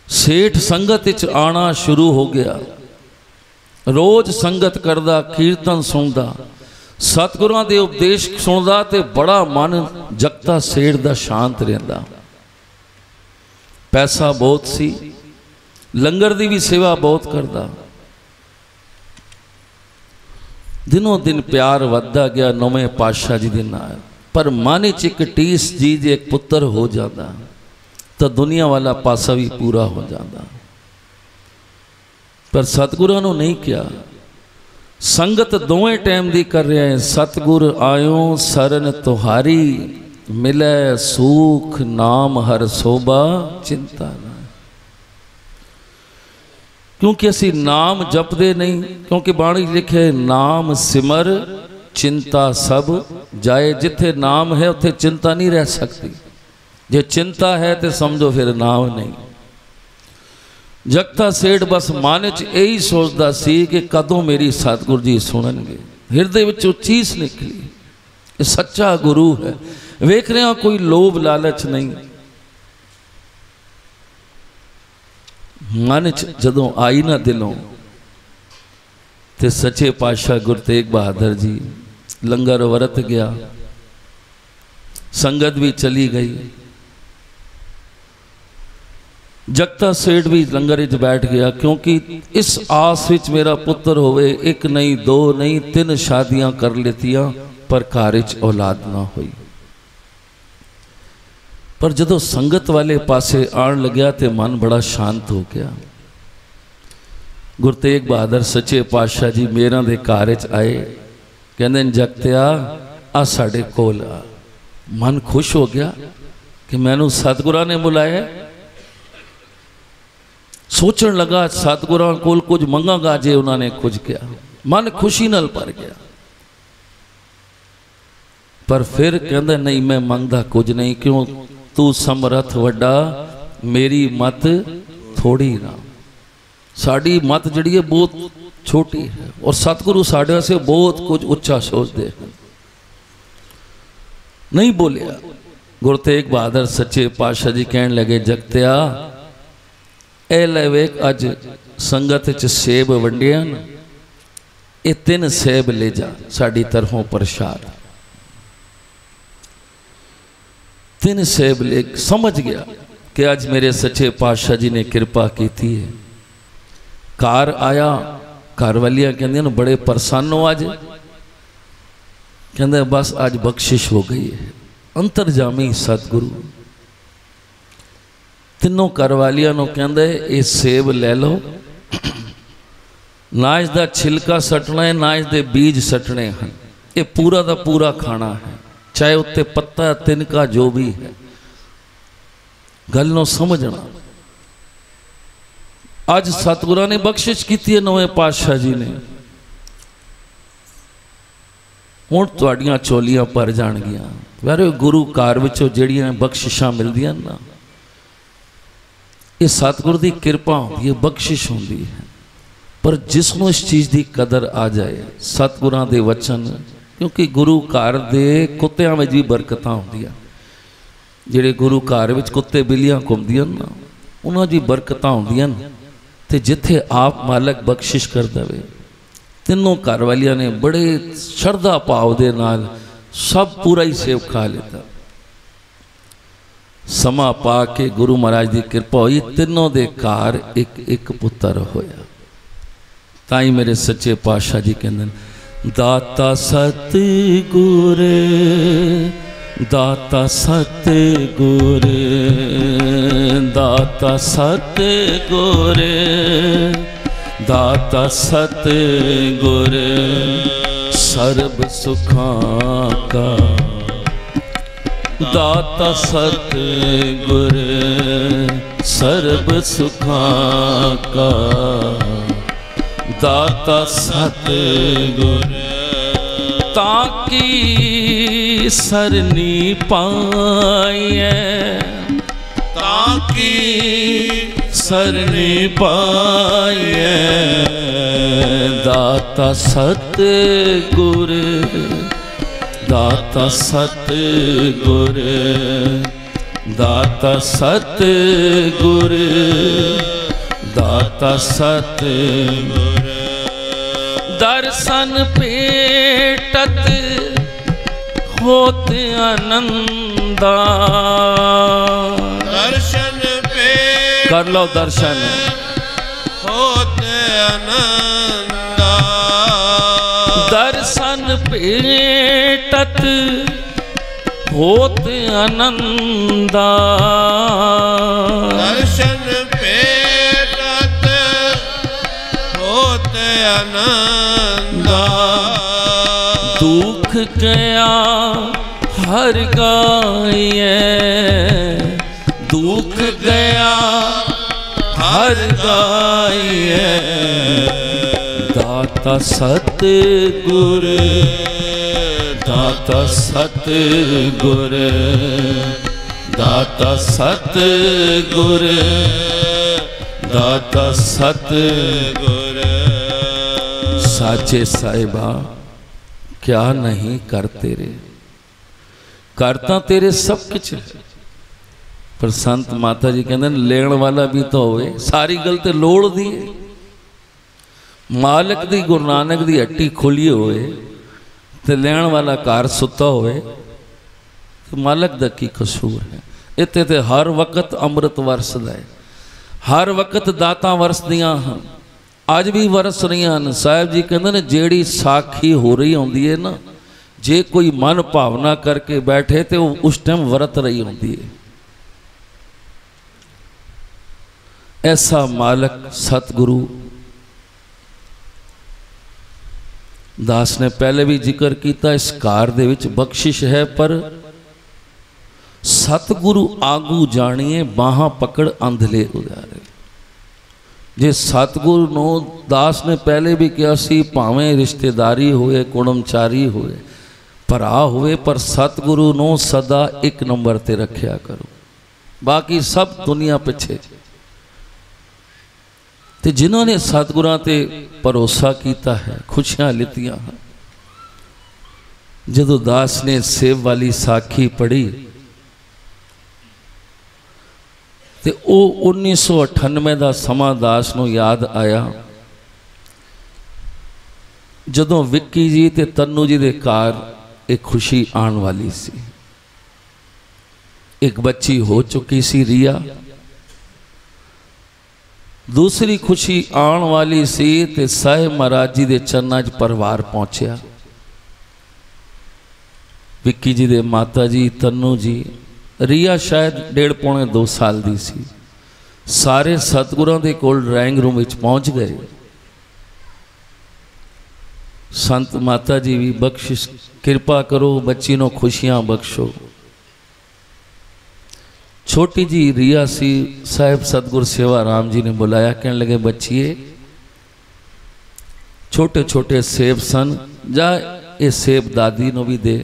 सेठ संगत विच आना शुरू हो गया, रोज संगत करदा, कीर्तन सुनदा, सतगुरां दे उपदेश सुनदा, ते बड़ा मन जगता सेठ दा शांत रहिंदा। पैसा बहुत सी, लंगर दी भी सेवा बहुत करदा। दिनों दिन प्यार वधदा गया नौवें पातशाह जी दे नाल। पर मन च एक टीस जी जे एक पुत्र हो जाता तो दुनिया वाला पासा भी पूरा हो जाता। पर सतगुरां नूं नहीं किया, संगत दोवें टाइम दी कर रहे हैं। सतगुर आयो सरन तुहारी, मिले सुख नाम हर सोभा चिंता ना। क्योंकि असी नाम जपदे नहीं, क्योंकि बाणी लिखे नाम सिमर चिंता सब जाए। जिथे नाम है उथे चिंता नहीं रह सकती, जे चिंता है तो समझो फिर नाम नहीं। जगता सेठ बस मन च यही सोचता सी कि कदों मेरी सतगुरु जी सुननगे। हृदय विचों चीस निकली, ये सच्चा गुरु है। वेख रहे हो कोई लोभ लालच नहीं। मन च जदों आई ना दिलों, ते सच्चे पातशाह गुरु तेग बहादुर जी लंगर वरत गया, संगत भी चली गई। जगता सेठ भी लंगर विच बैठ गया, क्योंकि इस आस विच मेरा पुत्र होवे। एक नहीं, दो नहीं, 3 शादियां कर लेतियां, पर घर विच औलाद ना हुई। पर जदों संगत वाले पासे आन लग्या तो मन बड़ा शांत हो गया। गुरु तेग बहादुर सच्चे पातशाह जी मेरा दे घर च आए, कहंदे जगत्या आ साडे कोल आ। मन खुश हो गया कि मैनू सतगुरां ने बुलाया। सोचण लगा सतगुरां कोल कुछ मंगांगा जे उन्होंने कुछ किया, मन खुशी नाल भर गया। पर फिर कहंदा नहीं, मैं मंगदा कुछ नहीं, क्यों तू समर्थ वड्डा, मेरी मत थोड़ी ना। साड़ी मत जड़ी है बहुत छोटी है, और सतगुरु साढ़े से बहुत कुछ उच्चा सोचते हैं। नहीं बोलिया। गुरु तेग बहादुर सच्चे पातशाह जी कहने लगे, जगत्या ए ले वेख अज संगत च सेब वंडिया न, ये 3 सेब ले जा साड़ी तरफों प्रसाद। 3 सेब ले समझ गया कि आज मेरे सच्चे पातशाह जी ने कृपा की थी। कार आया, घर वालियां कहंदियां न बड़े प्रसन्न हो आज, कहंदे बस आज बख्शिश हो गई है। अंतरजामी सतगुरु तीनों घर वालियां नूं कहंदे ये सेब ले लो, ना इसका छिलका सटना है ना इसके बीज सटने हैं, ये पूरा का पूरा खाना है, चाहे उत्ते पत्ता तिनका जो भी है। गल नूं समझना। अज सतगुरां ने बख्शिश की है नवे पातशाह जी ने, हुण तुहाड़ियां चोलियां भर जाणगियां। यार गुरु घर विचों जिहड़ियां बख्शिशां मिलदियां ना, ये सतगुर की कृपा होंदी है, बख्शिश होंदी है। पर जिसनों इस चीज़ की कदर आ जाए, सतगुरां दे वचन, क्योंकि गुरु घर दे कुत्तियां में भी बरकतां होंदियां, जिहड़े गुरु घर विच कुत्ते बिल्लियां घुमदियां ना, उन्हां दी बरकतां होंदियां। ते जिथे आप मालक बख्शिश कर देवे, तीनों घर वालियां ने बड़े श्रद्धा भाव दे नाल सब पूरा ही सेब खा लेता। समा पा के गुरु महाराज की कृपा हुई, तीनों दे घर एक एक पुत्र होया। ताई मेरे सच्चे पातशाह जी कहंदे दाता सतगुर, दाता सतगुर, दाता सतगुर, दाता सतगुर, सर्ब सुखां का दाता सतगुर, सर्ब सुखां का दाता सतगुर। ताकि सरनी पाए, ताकि सरनी पाए, दाता सतगुर, दाता सतगुर, दाता सतगुर, दाता सतगुर। दर्शन पेटत होते आनंदा, दर्शन पे कर लो दर्शन होते आनंदा, दर्शन पेटत होते आनंदा, दर्शन पेटत होते आनंदा। दुख गया हर गाये, दुख गया हर गाये, दाता सतगुर, दाता सतगुर, दाता सतगुर, दाता सतगुर। साचे साहिबा क्या नहीं कर तेरे, करता तेरे सब कुछ, पर संत माता जी कहते लेण वाला भी तो होवे। सारी गल तो लोड़ दी है, मालिक दी गुरु नानक दी हट्टी खुली होए ते लेण वाला घर सुता होए, तो मालिक दा की कसूर है। इत्थे ते हर वक्त अमृत वरसदा है, हर वक्त दातां वरसदियां हैं, अज भी वरस रही हैं। साहिब जी कहते ने जेड़ी साखी हो रही होंदी है ना, जे कोई मन भावना करके बैठे तो उस टाइम वरत रही होंदी है। ऐसा मालक सतगुरु दास ने पहले भी जिक्र किया, इस कार दे विच बख्शिश है, पर सतगुरु आगू जानिए बाहां पकड़ अंधले उदारे। जे सतगुरु नो दास ने पहले भी कहा सी, भावें रिश्तेदारी होए, कुड़मचारी होए, भरा होए, पर सतगुरु नो सदा एक नंबर ते रखिया करो, बाकी सब दुनिया पिछे। ते जिन्होंने सतगुरां ते भरोसा किया है, खुशियां लितियां हैं। जदों दास ने सेब वाली साखी पढ़ी तो वो 1998 का समा दास नूं याद आया जदों विक्की जी ते तन्नू जी दे घर एक खुशी आने वाली सी। एक बच्ची हो चुकी सी रिया, दूसरी खुशी आने वाली सी ते साहिब महाराज जी दे चरनां 'च परिवार पहुंचया। विक्की जी दे माता जी तन्नू जी, रिया शायद 1.5-2 साल दी सी। सारे सतगुरां दे कोल ड्राइंग रूम विच पहुंच गए। संत माता जी भी बख्शिश कृपा करो, बच्ची नूं खुशियां बख्शो। छोटी जी रिया सी, साहिब सतगुर सेवा राम जी ने बुलाया, कहने लगे बच्चिए छोटे छोटे सेब सन, जा ये सेब दादी नूं भी दे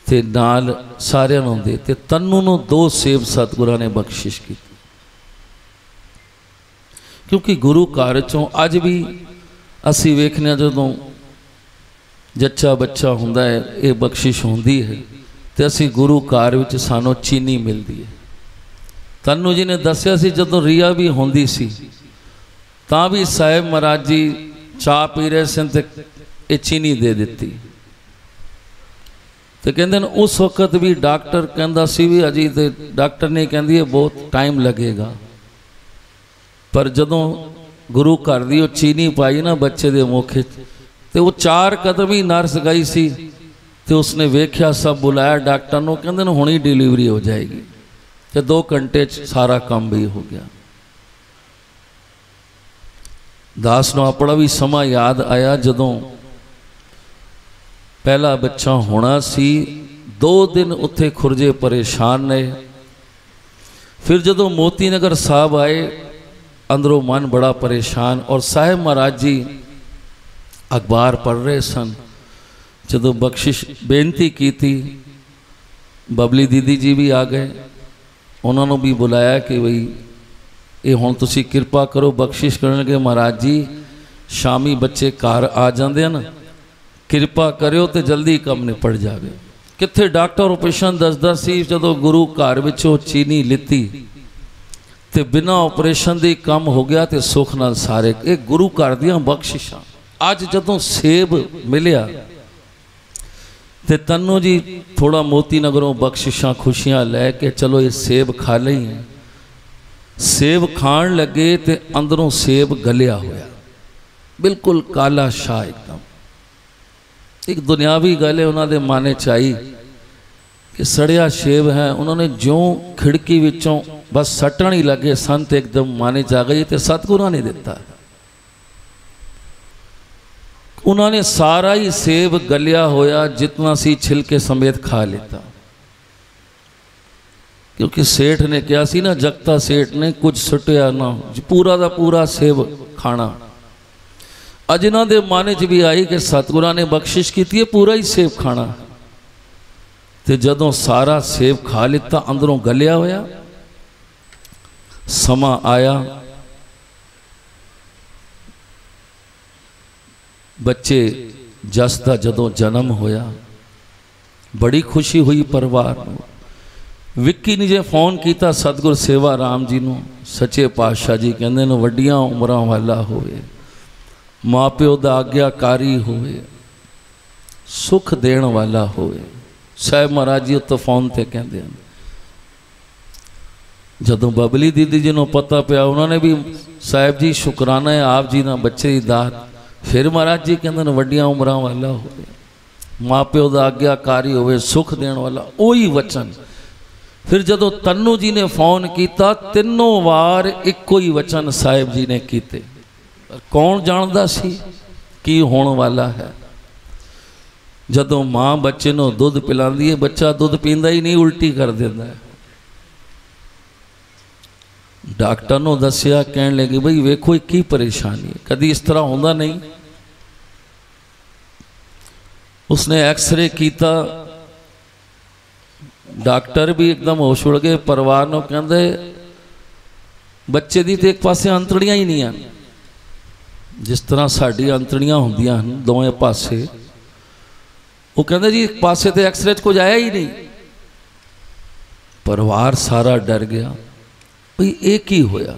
ते नाल सारियां नूं दे। ते तन्नू नूं 2 सेब सतगुरां ने बख्शिश की, क्योंकि गुरु घर चों अज भी असी वेखने जदों जच्चा बच्चा हुंदा है, ये बख्शिश होंदी है तो असी गुरु घर विच सानों चीनी मिलती है। तन्नू जी ने दसिया सी जदों रिया भी होंदी सी तां भी साहिब महाराज जी चाह पी रहे सन ते ये चीनी दे दिती। तो कहते उस वक्त भी डॉक्टर कहता सी भी अजी तो डॉक्टर ने कहती है बहुत टाइम लगेगा, पर जदों गुरु घर दी चीनी पाई ना बच्चे दे मुख ते वो 4 कदम ही नर्स गई सी तो उसने वेख्या, सब बुलाया डॉक्टर नूं, कहंदे ने हुणी डिलीवरी हो जाएगी। तो 2 घंटे सारा काम भी हो गया। दास नूं अपना भी समा याद आया जदों पहला बच्चा होना सी। 2 दिन उत्थे खुरजे परेशान ने। फिर जदों मोती नगर साहब आए, अंदरों मन बड़ा परेशान, और साहिब महाराज जी अखबार पढ़ रहे सन। जदों बख्शिश बेनती की थी, बबली दीदी जी भी आ गए, उन्होंने भी बुलाया कि बई ये हुण तुसी कृपा करो। बख्शिश करने लगे महाराज जी शामी बच्चे घर आ जाते हैं ना, कृपा करो तो जल्दी काम निपट जाए। कित्थे डॉक्टर ऑपरेशन दसदा सी, जदों गुरु घर विचों चीनी लिती ते बिना ऑपरेशन दी कम हो गया तो सुख नाल सारे। ये गुरु घर दियां बख्शिशां। अज जदों सेब मिलिया ते तन्नू जी थोड़ा मोती नगरों बख्शिशां खुशियां लैके चलो ये सेब खा लई। सेब खाण लगे तो अंदरों सेब गलिया होया, बिल्कुल काला शाह एकदम। एक दुनियावी गल है उन्होंने माने चाहिए कि सड़िया सेब है, उन्होंने ज्यों खिड़की विचों बस सटन ही लगे सन तो एकदम माने जा गई। तो सतगुरां ने दिता, उन्होंने सारा ही सेब गलिया होया जितना सी छिलके समेत खा लेता। क्योंकि सेठ ने कहा सी ना, जगता सेठ ने कुछ सुटिया ना, पूरा दा पूरा सेब खाना। अज इन्हां दे मन च भी आई कि सतगुरां ने बख्शिश की है पूरा ही सेब खाना। तो जदों सारा सेब खा लिता अंदरों गलिया होया। समा आया, बच्चे जस का जदों जन्म होया बड़ी खुशी हुई परिवार को। विक्की ने जे फोन किया सतगुर सेवा राम जी नूं, सच्चे पातशाह जी कहंदे ने वड्डियां उमरां वाला होवे, माँ प्यो दा आग्याकारी होवे, सुख देण वाला होवे। साहिब महाराज जी उत्तों फोन ते कहंदे हैं। जदों बबली दीदी जी नूं पता पिया, उन्होंने भी साहिब जी शुकराना है आप जी ना बच्चे की दात। फिर महाराज जी कहते हैं वड्डियां उमरां वाला होवे, माँ प्यो दा आग्याकारी होवे, सुख देण वाला, ओही वचन। फिर जदों तन्नू जी ने फोन किया, 3 वार एको ही वचन साहिब जी ने कीते। कौन जानदा सी की होने वाला है। जदों माँ बच्चे नूं दुध पिलांदी है, बच्चा दुध पींदा ही नहीं, उल्टी कर देंदा है। डॉक्टर नूं दसिया, कहण लगे बई वेखो की परेशानी है, कदी इस तरह होंदा नहीं। उसने एक्सरे किया, डॉक्टर भी एकदम होश उड़ गए। परिवार नूं कहंदे बच्चे दी तो एक पासे अंतड़ियां ही नहीं हैं, जिस तरह साडी अंतड़ियां होंदियां हन दोवें पासे। वो कहंदे जी एक पासे तो एक्सरे च कुछ आया ही नहीं। परिवार सारा डर गया भाई ये की होया।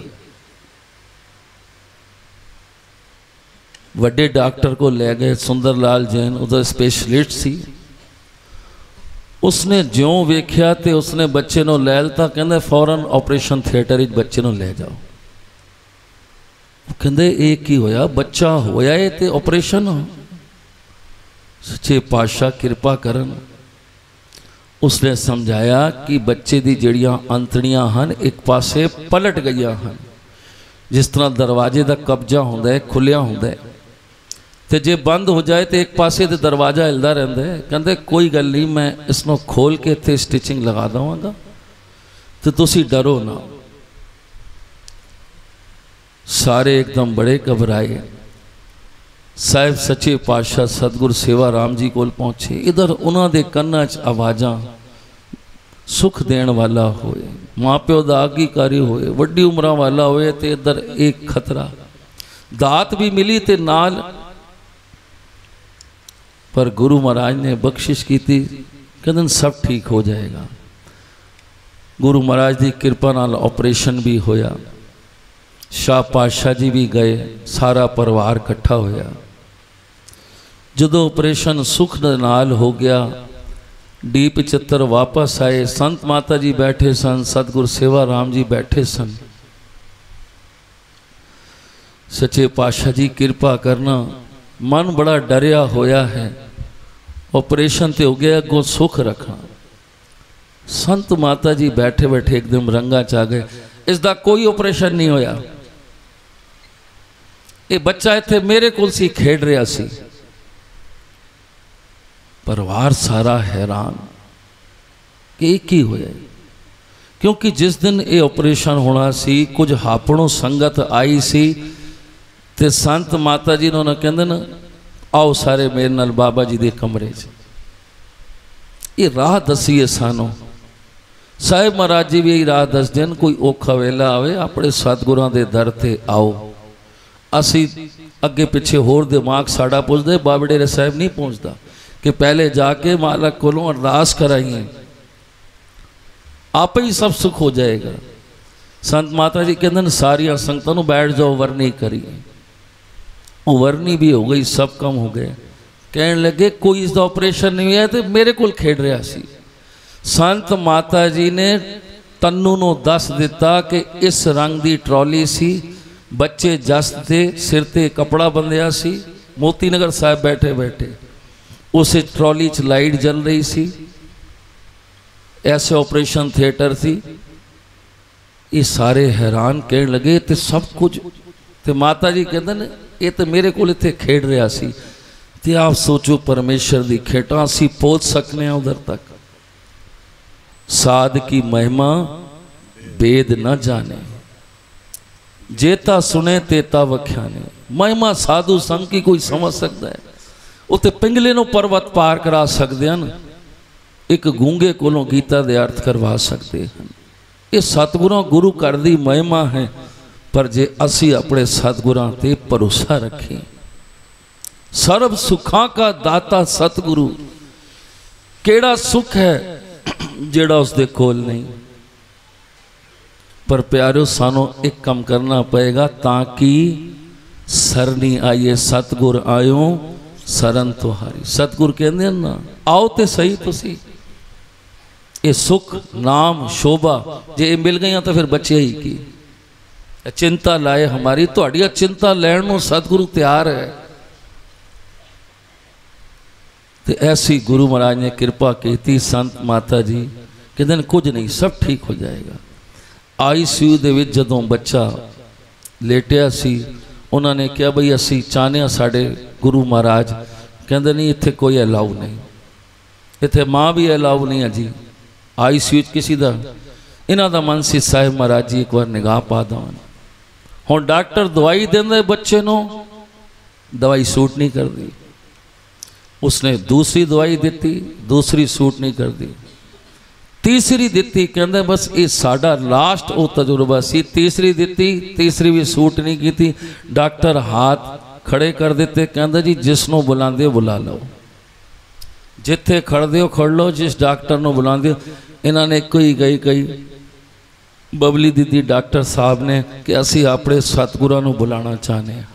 वड्डे डॉक्टर को ले गए, सुंदर लाल जैन उधर स्पेशलिस्ट सी। उसने ज्यों वेख्या तो उसने बच्चे नूं लै लिता, कहंदे फौरन ऑपरेशन थिएटर बच्चे नूं ले जाओ। कहंदे ये की होया, बच्चा होया है तो ऑपरेशन। सच्चे पातशाह किरपा करन, उसने समझाया कि बच्चे दी जड़ियां अंतड़ियां हन एक पासे पलट गईयां हन, जिस तरह दरवाजे का कब्जा होंदा है खुलिया होंदा है, तो जे बंद हो जाए तो एक पासे तो दरवाज़ा हिलदा रहिंदा है। कहंदे कोई गल नहीं, मैं इसनों खोल के इत्थे स्टिचिंग लगा देवांगा तो तुसी डरो ना। सारे एकदम बड़े घबराए। साहिब सच्चे पातशाह सतगुरु सेवा राम जी कोल पहुँचे। इधर उन्हां दे कन्नां च आवाज़ां सुख देण वाला होए, माँ प्यो दा आगीकारी होए, वड्डी उम्रां वाला होए, तो इधर एक खतरा, दात भी मिली ते नाल। पर गुरु महाराज ने बख्शिश की थी, कहते सब ठीक हो जाएगा। गुरु महाराज की कृपा नाल ऑपरेशन भी होया। शाह पातशाह जी भी गए, सारा परिवार इकट्ठा होया। जदों ऑपरेशन सुख दे नाल हो गया, डी 75 वापस आए। संत माता जी बैठे सन, सतगुरु सेवा राम जी बैठे सन। सच्चे पातशाह जी कृपा करना, मन बड़ा डरिया होया है, ऑपरेशन तो हो गया, अगों सुख रखना। संत माता जी बैठे बैठे एकदम रंगा च आ गए, इसका कोई ऑपरेशन नहीं होया, ये बच्चा इत्थे मेरे कोल सी खेड रहा सी। परिवार सारा हैरान कि की होया, क्योंकि जिस दिन ये ऑपरेशन होना सी कुछ हापणों संगत आई सी, ते संत माता जी ने कहते न आओ सारे मेरे नाल बाबा जी के कमरे च। ये राह दसीए सानू, साहिब महाराज जी भी यही राह दस दिन, कोई औखा वेला आवे अपने सतगुरां दे दर ते आओ। असी अगे पिछे होर दिमाग साड़ा पुछदे, बाबा डेरा साहिब नहीं पहुँचता कि पहले जाके मालक कोलों अरदास कराइए, आप ही सब सुख हो जाएगा। संत माता जी कहते सारिया संगतां नूं बैठ जाओ, वरनी करिए। वो वरनी भी हो गई, सब कम हो गए। कहने लगे कोई इसका ऑपरेशन नहीं हुआ, तो मेरे को खेड रहा सी। संत माता जी ने तन्नू नूं दस दिता कि इस रंग की ट्रॉली सी, बच्चे जस थे, सिर ते कपड़ा बंधिया सी। मोती नगर साहब बैठे बैठे उस ट्रॉली च लाइट जल रही सी, ऐसे ऑपरेशन थिएटर थी। ये सारे हैरान कहने लगे तो सब कुछ, तो माता जी कहते हैं ये तो मेरे को इत्थे खेड रहा सी। तो आप सोचो परमेश्वर की खेटा असी पहुँच सकने हैं उधर तक। साध की महिमा वेद न जाने, जेता सुने तेता वख्याने। महिमा साधु संग की कोई समझ सकता है, उत्ते पिंगले नूं पर्वत पार करा सकते हैं, एक गूंगे कोलों गीता दे अर्थ करवा सकते हैं। ये सतगुरां गुरु घर दी महिमा है। पर जे असी अपने सतगुरां ते भरोसा रखें, सर्व सुखा का दाता सतगुरु, केड़ा सुख है जेड़ा उसदे कोल नहीं। पर प्यारो सानू एक कम करना पएगा ताकि सरनी आइए, सतगुर आयो सरन तुहारी। सतगुर कहते ना आओ तो सही तुसी, ये सुख नाम शोभा जे मिल गई तो फिर बचे ही की। चिंता लाए हमारी, तुहाडिया चिंता लैण नूं सतगुरु तैयार है। तो ऐसी गुरु महाराज ने कृपा की। संत माता जी कहते कुछ नहीं, सब ठीक हो जाएगा। ICU दे विच जदों बच्चा लेटिया सी, उन्होंने कहा बई असी चाहने साढ़े गुरु महाराज, कहते नहीं इत्थे कोई अलाउ नहीं, इत्थे माँ भी अलाउ नहीं है जी ICU किसी का। इन्हों का मन से साहिब महाराज जी एक बार निगाह पा देवन। हुण डॉक्टर दवाई देंदे बच्चे नूं, दवाई सूट नहीं करती। उसने दूसरी दवाई दी, दूसरी सूट नहीं करती। तीसरी दी, कहते बस ये साडा लास्ट वो तजुर्बा सी। तीसरी दी, तीसरी भी सूट नहीं की। डॉक्टर हाथ खड़े कर देते, कहते जी जिसनों बुलाते बुला लो, जिथे खड़दे हो खड़ लो, जिस डॉक्टर नूं बुलाते। इन्होंने कोई गई कही बबली दीदी डॉक्टर साहब ने कि असी अपने सतगुरां नूं बुलाना चाहते हैं।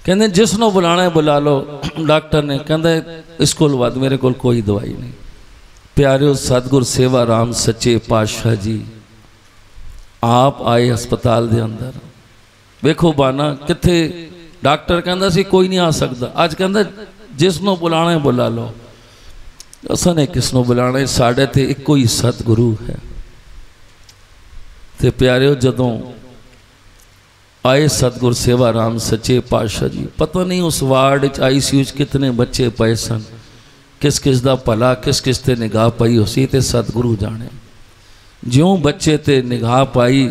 कहते जिसनों बुलाना है बुला लो। डॉक्टर ने कहते इस कोल वध मेरे कोल कोई दवाई नहीं। प्यारिओ सतगुर सेवा राम सच्चे पातशाह जी आप आए हस्पताल के अंदर। वेखो बाना किथे डॉक्टर कहता सी कोई नहीं आ सकता, अज कहता जिसनों बुलाना है बुला लो। असां ने किसनों बुलाना है, साढ़े ते इको ही सतगुरु है। ते प्यारिओ जदों आए सतगुर सेवा राम सच्चे पातशाह जी, पता नहीं उस वार्ड ICU कितने बच्चे पे सन, किस किस दा भला किस किस ते निगाह पाई उसी ते सतगुरु जाने। ज्यों बच्चे ते निगाह पाई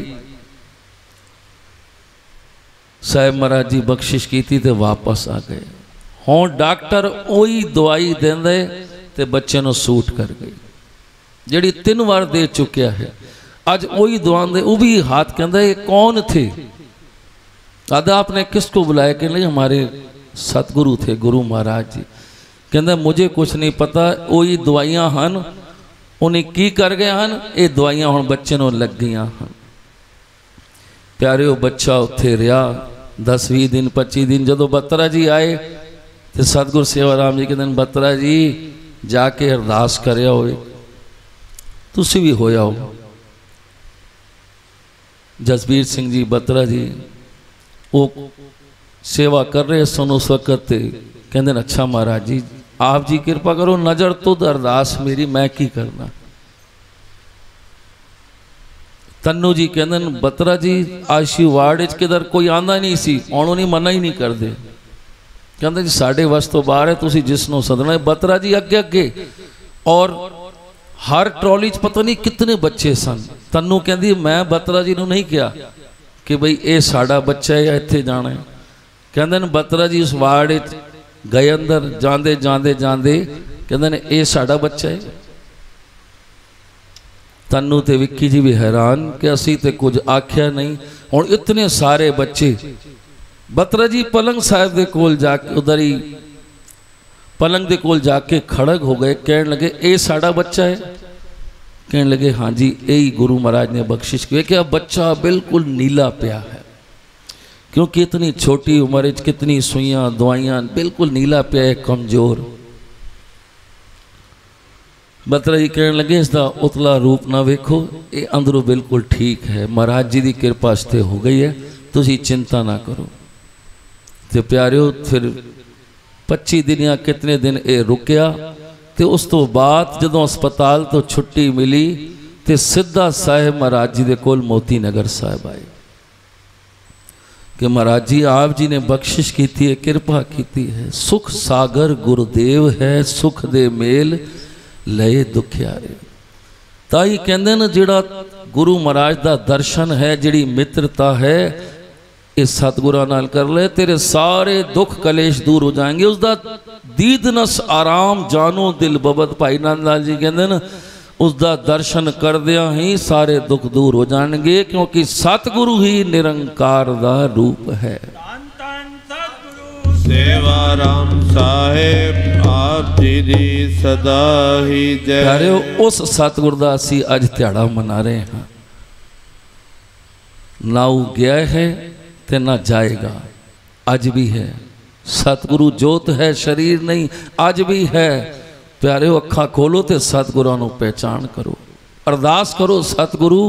साहब महाराज जी बख्शिश की थी ते वापस आ गए। हुण डॉक्टर वही दवाई देंदे ते बच्चे नूं सूट कर गई जिहड़ी 3 बार दे चुकिया है। अज वही दवा दे वो भी हाथ कहंदा ये कौन थे? दादा आपने किसको बुलाया? कि नहीं हमारे सतगुरु थे गुरु महाराज जी। कहंदा मुझे कुछ नहीं पता, वही दवाइयां हन उन्हें की कर गए हैं, ये दवाइयां हुण बच्चे नूं लग गई हैं। प्यारिओ बच्चा उत्थे रहा 10-20 दिन 25 दिन। जदों बत्रा जी आए तो सतगुर सेवा राम जी कहते बत्रा जी जाके अरदास करिया होए, तुसी भी होया हो। जसबीर सिंह जी बत्रा जी वो सेवा कर रहे सन उस वक्त, कहते अच्छा महाराज जी आप जी कृपा करो, नज़र तुद अरदास मेरी मैं की करना। तन्नू जी कहते बत्रा जी ICU वार्ड किधर कोई आंदा नहीं सी, आउणों नहीं मना ही नहीं करते। कहते जी साढ़े वस तो बाहर है, तुसी जिसनों सदना है। बत्रा जी अगे अगे और हर ट्रॉली पता नहीं कितने बच्चे सन। तन्नू कहती मैं बत्रा जी नूं नहीं कहा कि बई ये साड़ा बच्चा है या इत्थे जाना है। कहते बत्रा जी उस वार्ड गए अंदर, जाते जाते जाते कहते ये साड़ा बच्चा है। तन्नू ते विक्की जी भी हैरान कि असी तो कुछ आख्या नहीं। हुण इतने सारे बच्चे बत्रा जी पलंग साहब के कोल जाके उधर ही पलंग के कोल जाके खड़ग हो गए, कहने लगे ये साड़ा बच्चा है? कहने लगे हाँ जी यही गुरु महाराज ने बख्शिश की। कि बच्चा बिल्कुल नीला पिया है, क्योंकि इतनी छोटी उम्र कितनी सुइयां दवाइयां, बिल्कुल नीला पिया है, कमजोर। बत्रा जी कहने लगे इसका उतला रूप ना वेखो, ये अंदरों बिल्कुल ठीक है, महाराज जी की कृपा से हो गई है, तुसी चिंता ना करो। तो प्यारिओ फिर 25 दिन या कितने दिन ये रुकिया। तो उस तो बाद जदों अस्पताल तो छुट्टी मिली तो सीधा साहिब महाराज जी के कोल मोती नगर साहिब आए कि महाराज जी आप जी ने बख्शिश की है, कृपा की है, सुख सागर गुरुदेव है, सुख दे मेल लए दुखियारे। ताई कहते न जिहड़ा गुरु महाराज का दर्शन है, जिहड़ी मित्रता है, इस सतगुरां नाल कर ले, तेरे सारे दुख कलेश दूर हो जाएंगे। उसका दीदनस आराम जानो दिल बबद। भाई नंद लाल जी कहते न उसका दर्शन करदियां ही सारे दुख दूर हो जाएंगे, क्योंकि सतगुरु ही निरंकार दा रूप है। सेवा राम साहेब आप जी दी सदा ही जय। प्यारिओ उस सतगुर दा असीं अज ध्याड़ा मना रहे हैं। ना वो गया है ते ना जाएगा, अज भी है। सतगुरु जोत है शरीर नहीं, अज भी है। प्यारिओ अखा खोलो तो सतगुरां नूं पहचान करो, अरदास करो सतगुरु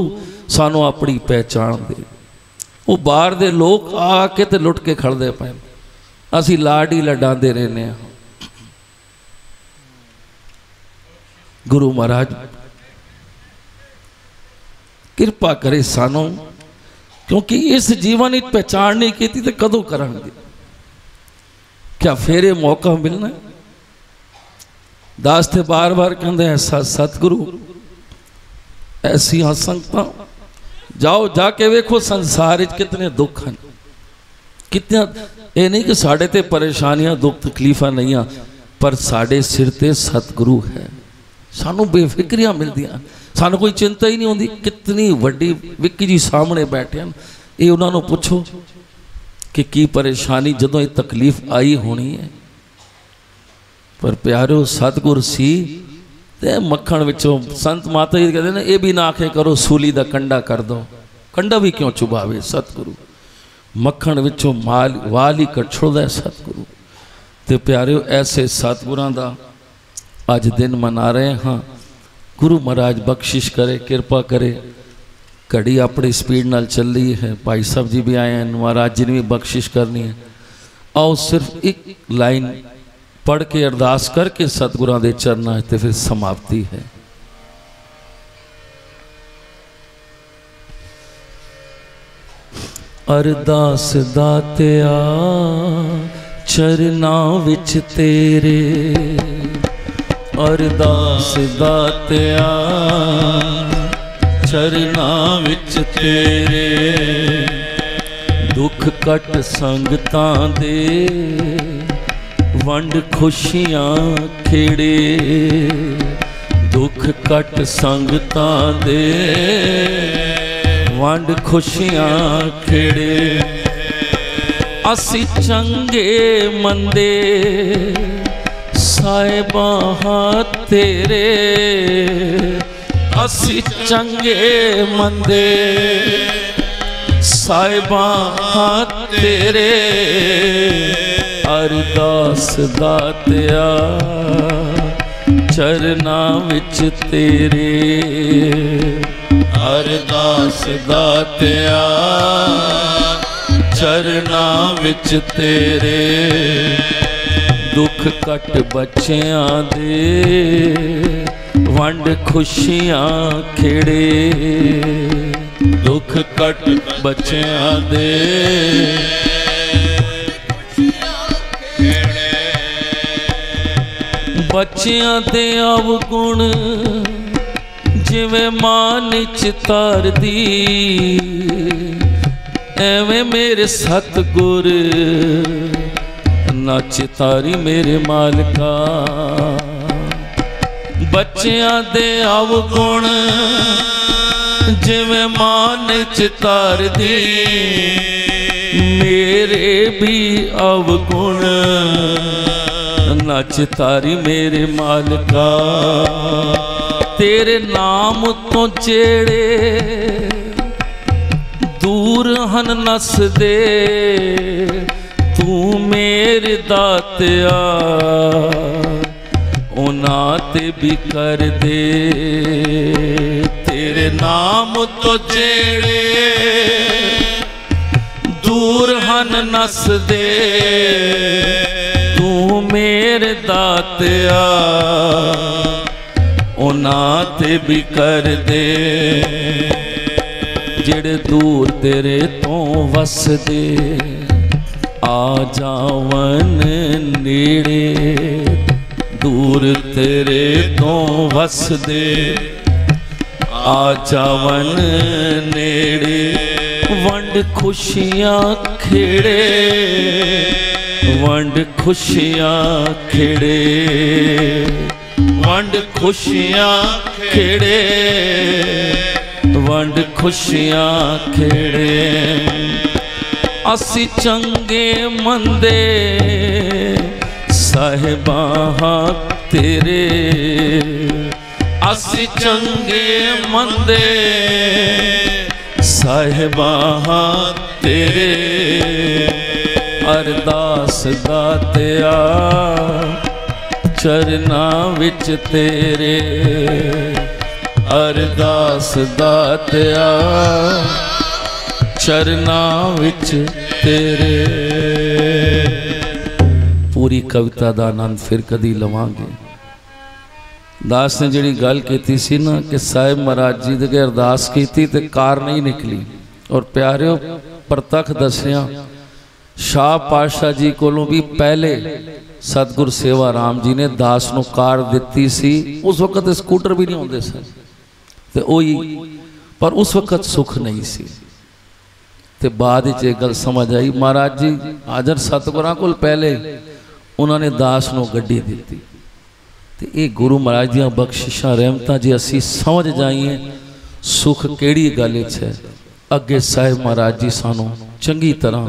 सानू अपनी पहचान दे। वो बाहर दे लोग आके ते लुट के खड़दे पे, असी लाड ही लडाते रहने। गुरु महाराज कृपा करे सानू, क्योंकि इस जीवन की पहचान नहीं की तो कदों करांगे? क्या फेरे मौका मिलना? दास ते बार बार कहते ऐसा सतगुरु ऐसिया संगतां, जाओ जाके वेखो संसार कितने दुख हैं, कितना। ये नहीं कि साढ़े ते परेशानियां दुख तकलीफा नहीं आ, पर साढ़े सिर ते सतगुरु है। सानू बेफिक्रियां मिलदियां, सानू कोई चिंता ही नहीं होती। कितनी वड्डी विक्की जी सामने बैठे हैं, ये उन्होंने पूछो कि की परेशानी जदों ये तकलीफ आई होनी है। पर प्यारो सतगुर सी तो मक्खण विचों संत माता जी कहते हैं ये भी ना आखे करो सूली का कंडा कर दो, कंडा भी क्यों चुभावे सतगुरु, मक्खण विचों माल वाल ही कट छोड़दा सतगुरु। तो प्यारिओ ऐसे सतगुरां दा अज दिन मना रहे हाँ। गुरु महाराज बख्शिश करे, कृपा करे। घड़ी अपनी स्पीड नाल चल रही है, भाई साहब जी भी आए हैं, महाराज जी ने भी बख्शिश करनी है। आओ सिर्फ एक लाइन पढ़ के अरदास करके सतगुरां दे चरनां ते फिर समाप्ति है। अरदास दातिया चरनां विच तेरे, अरदास दातिया चरनां विच तेरे, दुख कट संगतां दे वंड खुशियां खेड़े, दुख कट संगतां दे वंड खुशियां खेड़े। असी चंगे मंदे साहिबां तेरे, असी चंगे मंदे साहिबां तेरे, अरदास दातिया चरनां विच तेरे, अरदास दातिया चरनां विच तेरे, दुख कट बच्चियां दे वंड खुशियां खेड़े, दुख कट बच्चियां दे बच्चियां दे अवगुण जिवें मां निच तारदी, एवें मेरे सतगुर नच तारी मेरे मालका। बच्चियां दे अवगुण जिवें मां निच तारदी, मेरे भी अवगुण नच तारी मेरे मालका। तेरे नाम तो जेड़े दूर हन नस दे, तू मेरे दातिया उन्हां ते भी कर दे। तेरे नाम तो जेड़े दूर हन नस दे, तू मेरे दातिया उन्हां ते भी कर दे। जेड़े दूर तेरे तो वसदे आ जावन नेड़े, दूर तेरे तो वसदे आ जावन नेड़े, वंड खुशियां खेड़े, वंड खुशियां खेड़े, वंड खुशियां खेड़े, वंड खुशियां खेड़े। असी चंगे मंदे साहिबां तेरे, असी चंगे मंदे साहिबां तेरे, अरदास दातिया चरनां विच तेरे, अरदास दातिया चरनां विच तेरे। पूरी कविता का आनंद फिर कदी लवांगे। दास ने जिहड़ी गल कीती सी ना कि साहिब महाराज जी दे अरदास कीती ते कार नहीं निकली, और प्यारिओ प्रतख दसिया शाह पातशाह जी कोलों भी पहले सतगुर सेवा राम जी ने दास नूं कार दिती सी। उस वक्त स्कूटर भी नहीं होंदे सन ते ओही, पर उस वक्त सुख नहीं सी। ते बाद ये गल समझ आई, महाराज जी हाजर सतगुरां कोल पहले उन्होंने दास नूं गड्डी दिती। ते ये गुरु महाराज दियां बख्शिशां रहमतां जे असीं समझ जाइए सुख किहड़ी गल विच है। अगे साहिब महाराज जी सानूं चंगी तरह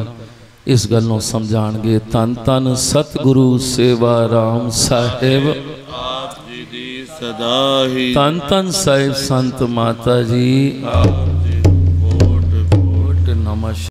इस गल नूं समझाणगे। धन धन सतगुरु सेवा राम साहिब आप जी दी सदा ही। धन धन साहिब संत माता जी। आप जी कोट कोट नमः।